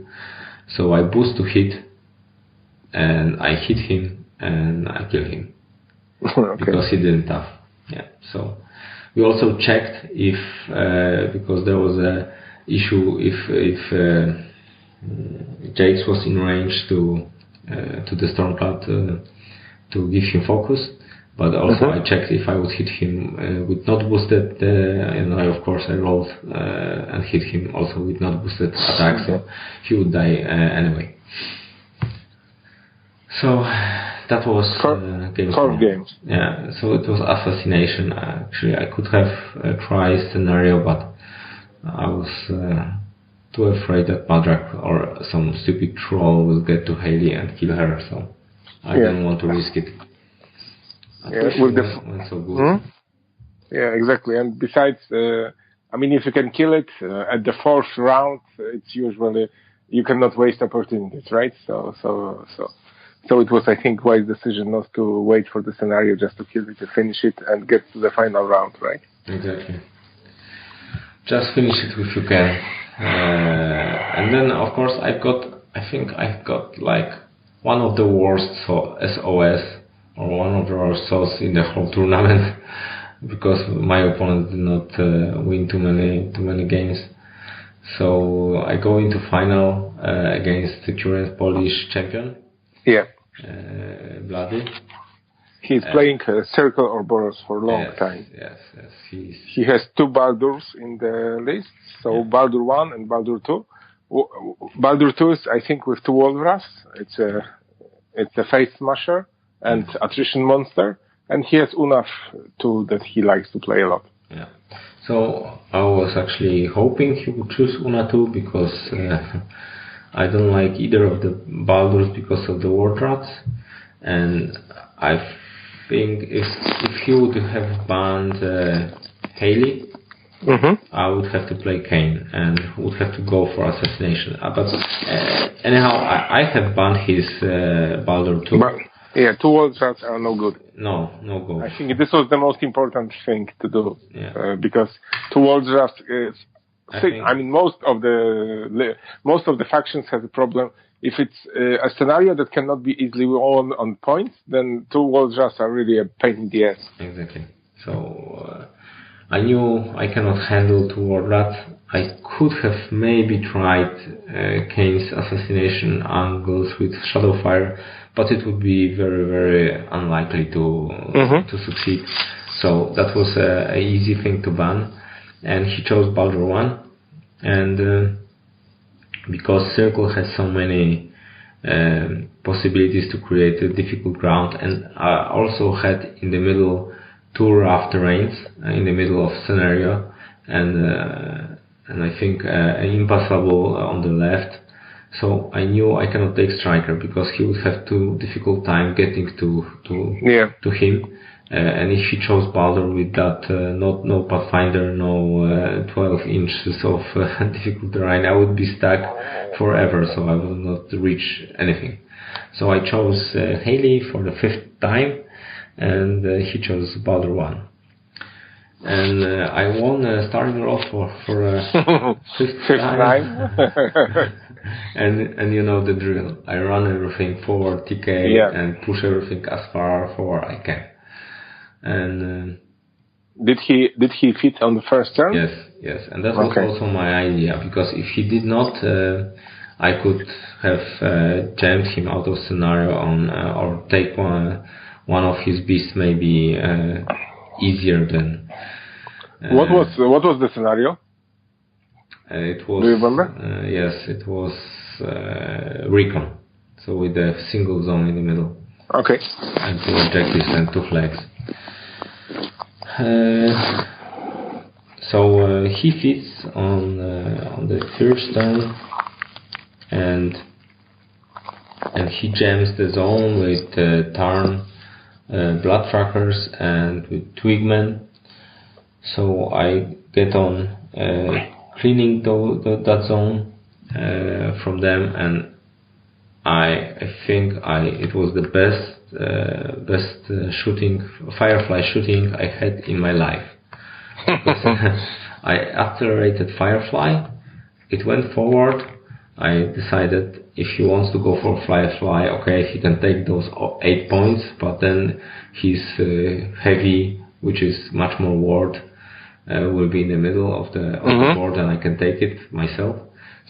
So I boost to hit, and I hit him, and I kill him because he didn't tough. Yeah. So We also checked if because there was a issue if Jax was in range to the Stormcloud to give him focus, but also I checked if I would hit him with not boosted, and of course I rolled and hit him also with not boosted attack, so he would die anyway. So that was games. Yeah, so it was assassination. Actually, I could have tried scenario, but I was too afraid that Madrak or some stupid troll will get to Haley and kill her, so I didn't want to risk it. Went so good. Yeah, exactly. And besides, I mean, if you can kill it at the 4th round, it's usually you cannot waste opportunities, right? So it was, I think, wise decision not to wait for the scenario, just to kill it, to finish it, and get to the final round, right? Exactly. Just finish it if you can. And then, of course, I think I've got like one of the worst SOS, or one of the worst SOS in the whole tournament, because my opponent did not win too many games. So I go into final against the current Polish champion. Yeah. Bloody. He's playing Circle or Boros for a long time. Yes. He has 2 Baldurs in the list, so Baldur 1 and Baldur 2. Baldur 2 is, I think, with 2 Wolfras. It's a face smasher and attrition monster, and he has Unaf 2 that he likes to play a lot. Yeah. So I was actually hoping he would choose Una 2 because I don't like either of the Baldurs because of the Ward Rats, and I think if he would have banned Haley, I would have to play Kane and would have to go for assassination. But anyhow, I have banned his Baldur too. But, 2 World Rats are no good. No good. I think this was the most important thing to do, because 2 World Rats is. I mean, most of the factions have a problem. If it's a scenario that cannot be easily won on points, then 2 World Rats are really a pain in the ass. Exactly. So I knew I cannot handle 2 World Rats. I could have maybe tried Kane's assassination angles with Shadowfire, but it would be very, very unlikely to succeed. So that was an easy thing to ban. And he chose Baldur 1, and because Circle has so many possibilities to create a difficult ground, and I also had in the middle 2 rough terrains in the middle of scenario, and I think impassable on the left. So I knew I cannot take Striker because he would have too difficult time getting to him. And if he chose Baldur with that, no Pathfinder, no 12 inches of difficult terrain, I would be stuck forever, so I would not reach anything. So I chose Haley for the 5th time, and he chose Baldur 1. And I won a starting roll for 5th time. and you know the drill. I run everything forward, TK, and push everything as far forward I can. And did he fit on the first turn? Yes, and that was also my idea, because if he did not, I could have jammed him out of scenario on or take one of his beasts maybe easier than. What was the scenario? It was. Do you remember? Yes, it was Recon, so with a single zone in the middle. Okay. And 2 objectives and 2 flags. So he fits on the first turn, and he jams the zone with Tarn, Blood Trackers, and with Twigmen. So I get on cleaning that zone from them, and I think it was the best shooting, Firefly shooting I had in my life. I accelerated Firefly, it went forward. I decided if he wants to go for Firefly, okay, he can take those 8 points, but then he's heavy, which is much more ward, will be in the middle of the board, and I can take it myself.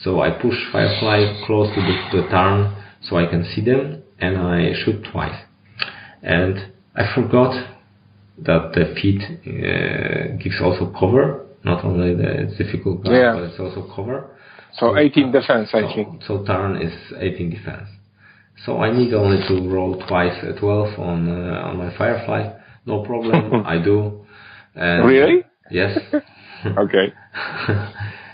So I push Firefly close to the turn so I can see them, and I shoot twice. And I forgot that the feat gives also cover, not only the difficult part, but it's also cover. So 18 defense, I think. So turn is 18 defense. So I need only to roll twice a 12 on my Firefly. No problem, I do. And really? Yes. Okay.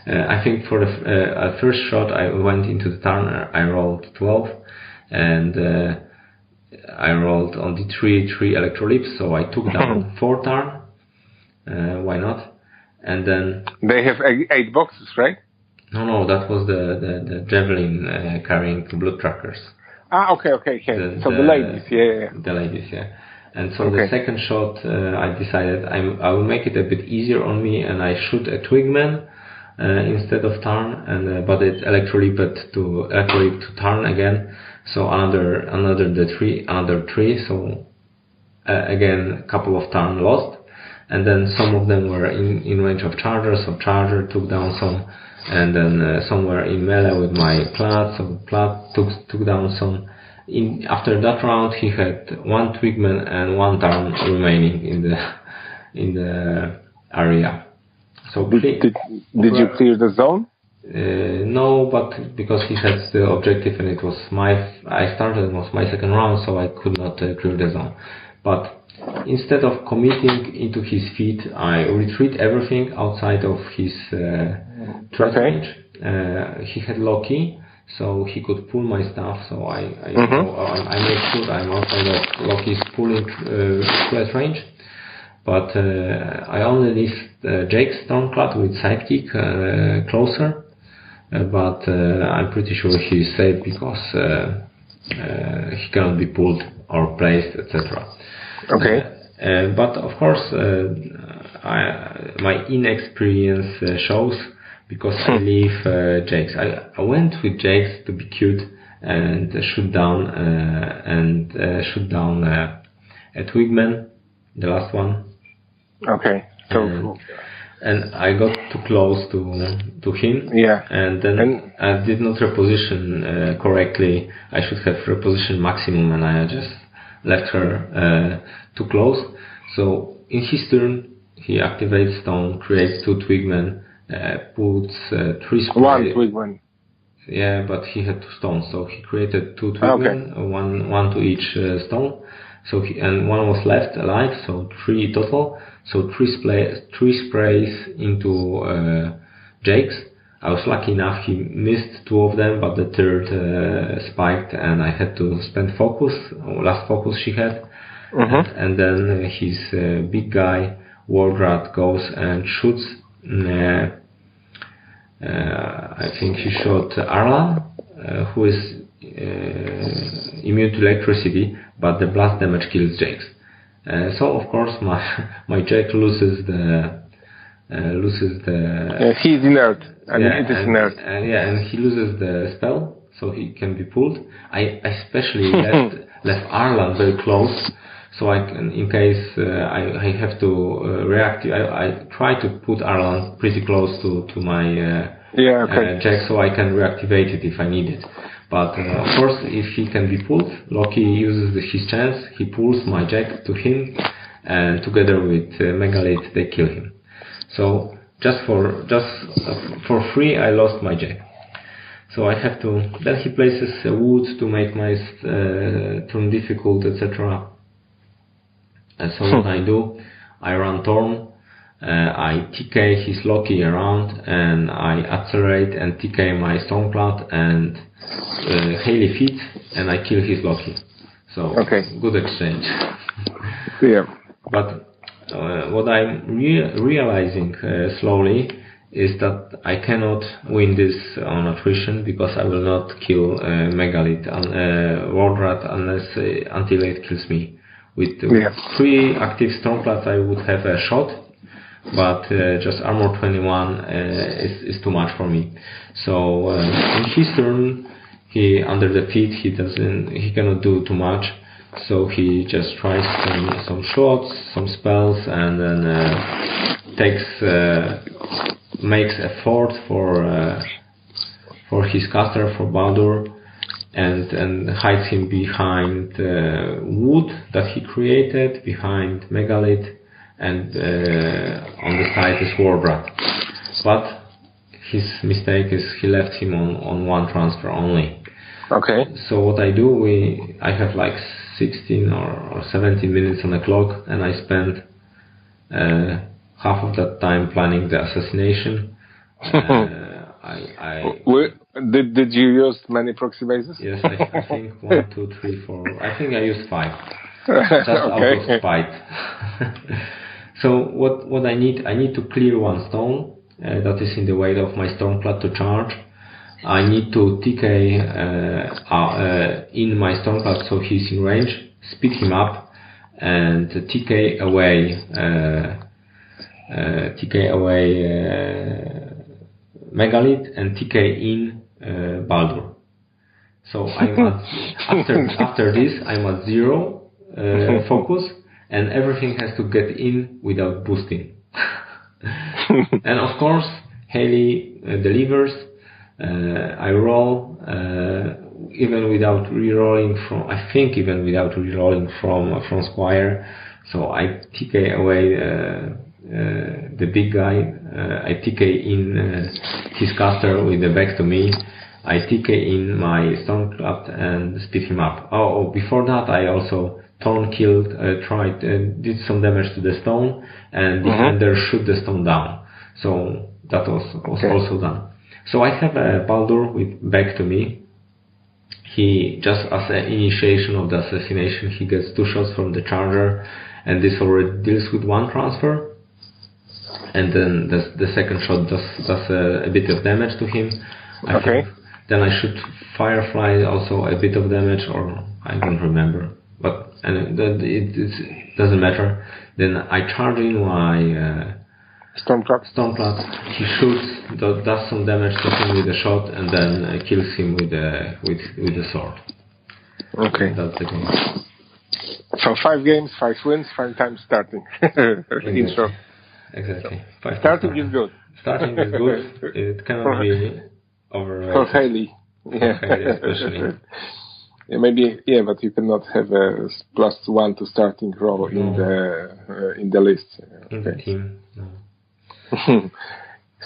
I think for the first shot I went into the turn, I rolled 12, and I rolled on the 3 electrolytes, so I took down 4 turn. Why not? And then they have 8 boxes, right? No, that was the javelin carrying blood trackers. Okay. So the ladies, The ladies, yeah. And so the second shot, I decided I will make it a bit easier on me, and I shoot a Twigman instead of turn, and but it electrolyte to turn again. So another 3. So again, a couple of turn lost, and then some of them were in range of Charger. So Charger took down some, and then some were in melee with my Plaid. So Plaid took down some. After that round, he had 1 Twigman and 1 turn remaining in the area. So did you clear the zone? No, but because he had the objective, and it was it was my second round, so I could not clear the zone. But instead of committing into his feat, I retreat everything outside of his threat range. He had Loki, so he could pull my stuff. So I made sure I'm outside of Loki's pulling threat range. But I only leave Jake's Stormcloud with Sidekick closer. But I'm pretty sure he's safe because he cannot be pulled or placed, etc. Okay. But of course, my inexperience shows, because I leave Jake's. I went with Jake's to be cute and shoot down a Twigman, the last one. Okay. So. And I got too close to him. Yeah. And then I did not reposition correctly. I should have repositioned maximum, and I just left her too close. So in his turn, he activates stone, creates 2 Twigmen, puts 3 spray. 1 Twigman. Yeah, but he had 2 stones, so he created 2 Twigmen, one to each stone. So and 1 was left alive, so 3 total. So 3 sprays into Jake's. I was lucky enough, he missed 2 of them, but the third spiked, and I had to spend focus, last focus she had. And then his big guy, Wardrat, goes and shoots. I think he shot Arlan, who is immune to electricity, but the blast damage kills Jake's. So of course my Jake loses the he's inert, and it is inert. And he loses the spell, so he can be pulled. I especially left Arlan very close, so I can, in case I have to react. I try to put Arlan pretty close to my Jack, so I can reactivate it if I need it. But of course, if he can be pulled, Loki uses his chance. He pulls my Jack to him, and together with Megalith, they kill him. So just for free, I lost my Jack. So I have to. Then he places a wood to make my turn difficult, etc. And so what I do, I run Torn. I TK his Loki around, and I accelerate and TK my Stormcloud, and Haley feet, and I kill his Loki. So good exchange. Yeah. But what I'm realizing slowly is that I cannot win this on attrition, because I will not kill Megalith Wardrat until it kills me. With 3 active Stormclouds, I would have a shot. But just armor 21 is too much for me. So in his turn, he under the feet, he cannot do too much. So he just tries some shots, some spells, and then makes a fort for his caster, for Baldur, and hides him behind wood that he created, behind megalith, and on the side is Warbrat. But his mistake is he left him on one transfer only. Okay. So what I do, I have like 16 or 17 minutes on the clock, and I spend half of that time planning the assassination. Did you use many proxy bases? Yes, I think 1, 2, 3, 4. I think I used 5. Just out of spite. So what I need to clear one stone that is in the way of my Stormclad to charge. I need to TK in my Stormclad so he's in range, speed him up, and TK away Megalith and TK in Baldur. So I'm at, after this I'm at 0 focus, and everything has to get in without boosting. And of course Haley delivers. I roll even without re-rolling from Squire. So I TK away the big guy. I TK in his caster with the back to me. I TK in my Stormclad and speed him up. Oh, before that I also Thorn killed, did some damage to the stone, and defender shoot the stone down. So that was also done. So I have a Baldur with back to me. He, just as an initiation of the assassination, he gets 2 shots from the charger, and this already deals with 1 transfer. And then the second shot does a bit of damage to him. Then I shoot Firefly, also a bit of damage, or I don't remember. But it doesn't matter. Then I charge in my Stormclad. He shoots, does some damage to him with a shot, and then kills him with the sword. Okay. And that's the game. So 5 games, 5 wins, 5 times starting. Intro. Exactly. Starting is good. Starting is good. It cannot be overrated. For Haley. Yeah. For Haley especially. Yeah, maybe, but you cannot have a +1 to starting roll in the list. In the team. No.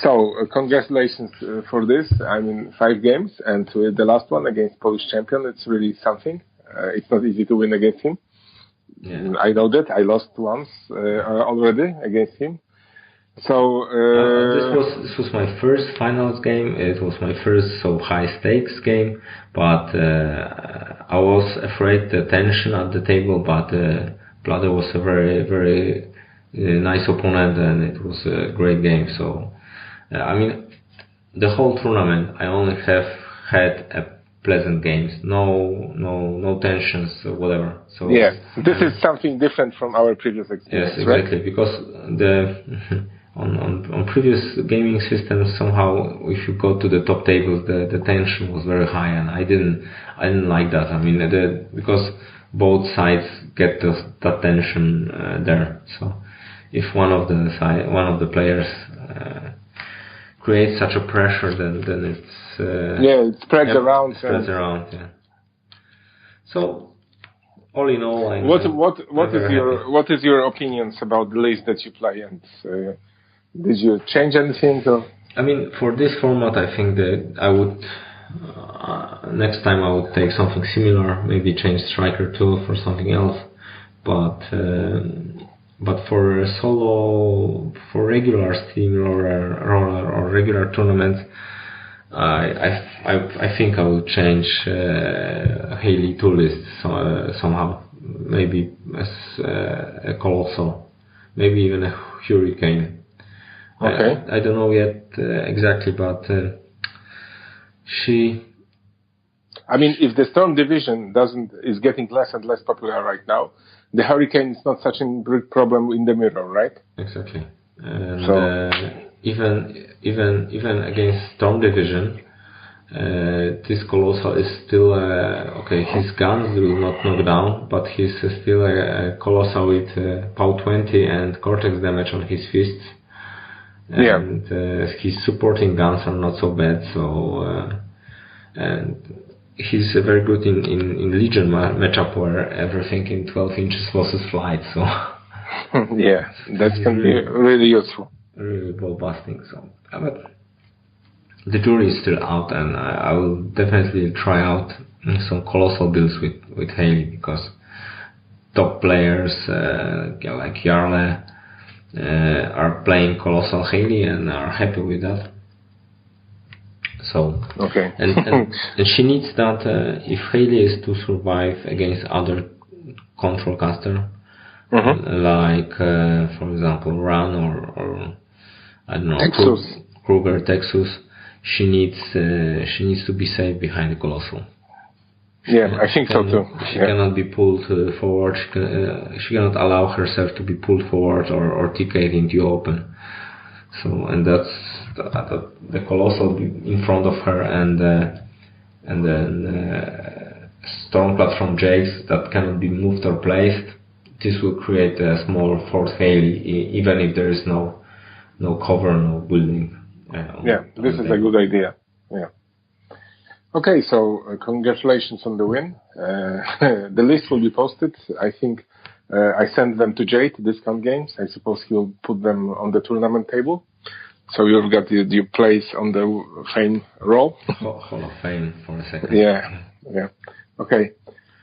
So, congratulations for this. I mean, 5 games, and the last one against Polish champion, it's really something. It's not easy to win against him. Yeah. I know that. I lost once already against him. So this was my first finals game. It was my first high stakes game, but I was afraid the tension at the table. But Blader was a very, very nice opponent, and it was a great game. So I mean, the whole tournament I only have had pleasant games. No tensions or whatever. So this is something different from our previous experience. Yes, exactly, right? because the on previous gaming systems, somehow if you go to the top tables, the tension was very high, and I didn't like that. I mean, because both sides get that tension there. So if one of the players creates such a pressure, then it's it spreads around. Yeah. So all in all, what is your opinions about the list that you play, and did you change anything? Or? I mean, for this format, I think that I would next time I would take something similar, maybe change Striker 2 for something else. But for solo, for regular Steamroller or regular tournaments, I think I will change Haley 2 list somehow. Maybe as a Colossal, maybe even a Hurricane. Okay. I don't know yet exactly, but I mean, if the Storm Division is getting less and less popular right now, the Hurricane is not such a big problem in the mirror, right? Exactly. And even against Storm Division, this Colossal is still okay. His guns will not knock down, but he's still a Colossal with POW 20 and Cortex damage on his fists. and his supporting guns are not so bad. So and he's very good in Legion matchup where everything in 12 inches loses flight. So yeah, that can be really useful. Really ball busting. So, but the jury is still out, and I will definitely try out some colossal builds with Haley, because top players like Jarle are playing colossal Haley and are happy with that. So okay, and she needs that if Haley is to survive against other control caster, like for example Ran or I don't know Kruger Texas, she needs to be safe behind the colossal. Yeah, I think so too. She cannot be pulled forward. She cannot allow herself to be pulled forward or TK'd into open. So, and that's the colossal in front of her, and then Stormcloud from Jace that cannot be moved or placed. This will create a small Fort Haley, even if there is no cover, no building. This is a good idea. Yeah. Okay, so congratulations on the win. The list will be posted. I think I sent them to Jay to Discount Games. I suppose he will put them on the tournament table. So you've got your place on the Fame roll. Hall of Fame for a second. Yeah. Okay.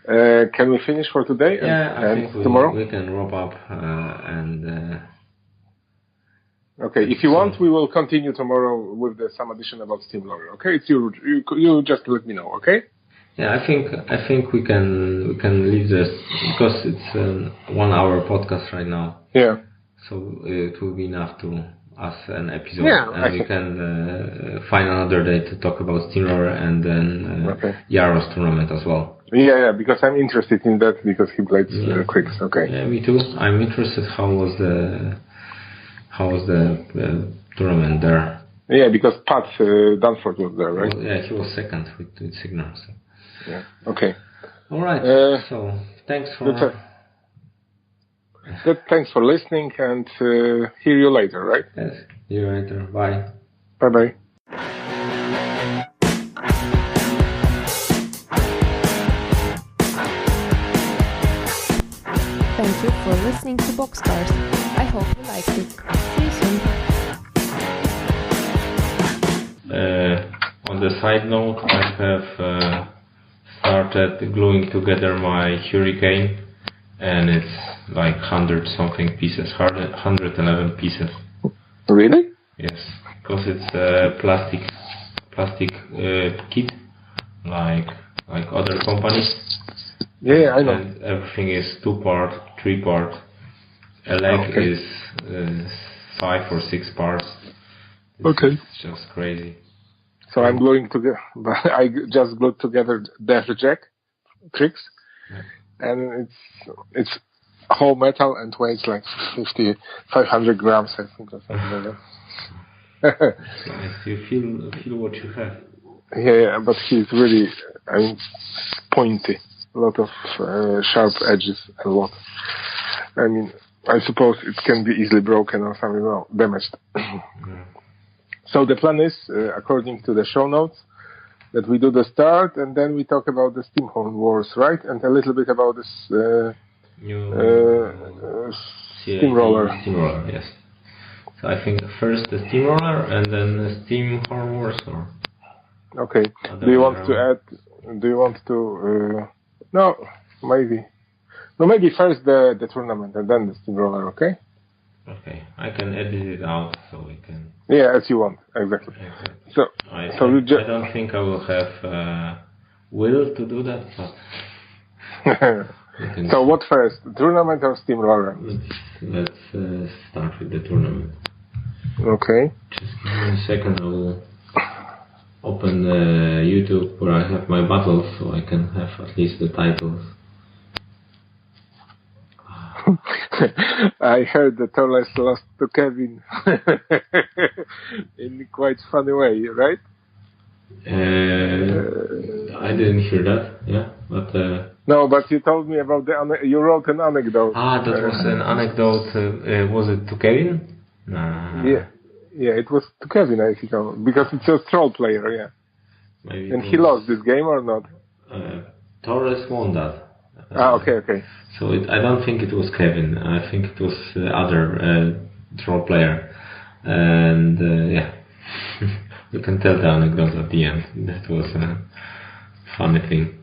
Can we finish for today? I think tomorrow? We can wrap up and... Okay, if you want, we will continue tomorrow with some addition about Steamlogger. Okay, it's you just let me know. Okay. Yeah, I think we can leave this because it's a 1 hour podcast right now. Yeah. So it will be enough to us an episode, and we can find another day to talk about Steamlogger and then Yaro's tournament as well. Yeah, because I'm interested in that because he plays Cricks. Okay. Yeah, me too. I'm interested. How was the tournament there? Yeah, because Pat Danforth was there, right? Well, yeah, he was second with Cygnar. So. Yeah. Okay. All right. So thanks for. Thanks for listening, and hear you later, right? Yes. See you later. Bye. Bye bye. Thank you for listening to Boxcars. I hope you liked it. See you soon. On the side note, I have started gluing together my Hurricane, and it's like 100-something pieces, 111 pieces. Really? Yes, because it's a plastic kit, like other companies. Yeah, I know. And everything is 2-part, 3-part. A leg is 5 or 6 parts. It's just crazy. So I'm gluing together. I just glued together the Jack tricks, and it's whole metal and weighs like 500 grams, I think, or something like that. Nice. You feel what you have. Yeah, but he's really, pointy. A lot of sharp edges and what. I mean, I suppose it can be easily broken or something, damaged. So the plan is, according to the show notes, that we do the start and then we talk about the Steamhorn Wars, right? And a little bit about this Steamroller. Steamroller, yes. So I think first the Steamroller and then the Steamhorn Wars. Okay. Do you want to? No, maybe. No, maybe first the tournament and then the Steamroller. Okay. Okay, I can edit it out so we can. Yeah, as you want, exactly. So I don't think I will have will to do that, but. So what first, tournament or Steamroller? Let's start with the tournament. Okay. Just give me a second. I will open YouTube where I have my battles, so I can have at least the titles. I heard that Torres lost to Kevin in quite funny way, right? I didn't hear that. Yeah, but no, but you told me about you wrote an anecdote. That was an anecdote. Was it to Kevin? Nah. Yeah, it was to Kevin, I think, because it's a troll player, yeah. Maybe and he lost this game or not? Torres won that. Okay. So I don't think it was Kevin. I think it was the other troll player. And yeah, you can tell the anecdote at the end. That was a funny thing.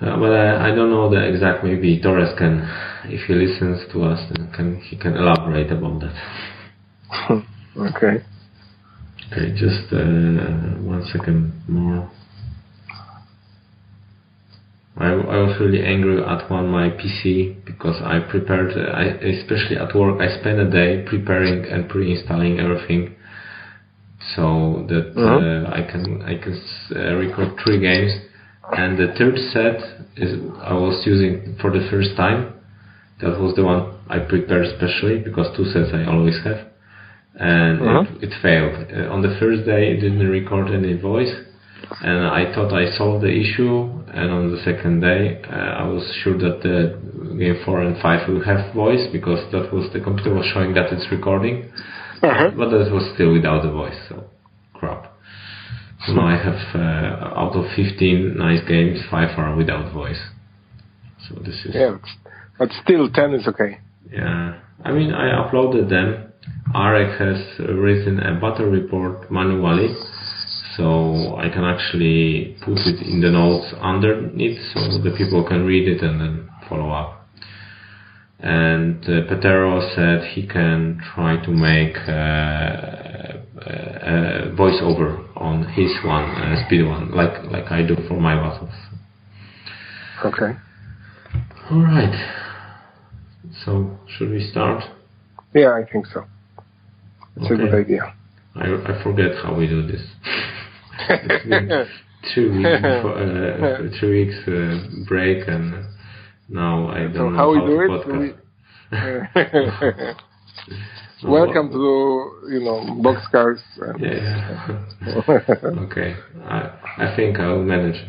But I don't know the exact. Maybe Torres can, if he listens to us, then he can elaborate about that. Okay. Okay, just 1 second more. I was really angry at my PC because I prepared, especially at work, I spent a day preparing and pre-installing everything so that I can record 3 games, and the third set I was using for the first time. That was the one I prepared specially because 2 sets I always have, and it failed. On the first day it didn't record any voice, and I thought I solved the issue, and on the second day I was sure that the game 4 and 5 will have voice because that was the computer was showing that it's recording, but that was still without the voice, so crap. So now I have out of 15 nice games, 5 are without voice. So this is... Yeah, but still 10 is okay. Yeah, I mean I uploaded them. Arek has written a battle report manually, so I can actually put it in the notes underneath so the people can read it and then follow up. And Petero said he can try to make a voiceover on his one, speed one, like I do for my battles. Okay. Alright. So, should we start? Yeah, I think so. It's a good idea. I forget how we do this. It's been 2 weeks, 3 weeks break, and now I don't know how we do it. Podcast. Welcome to Boxcars. Yeah. Okay, I think I'll manage.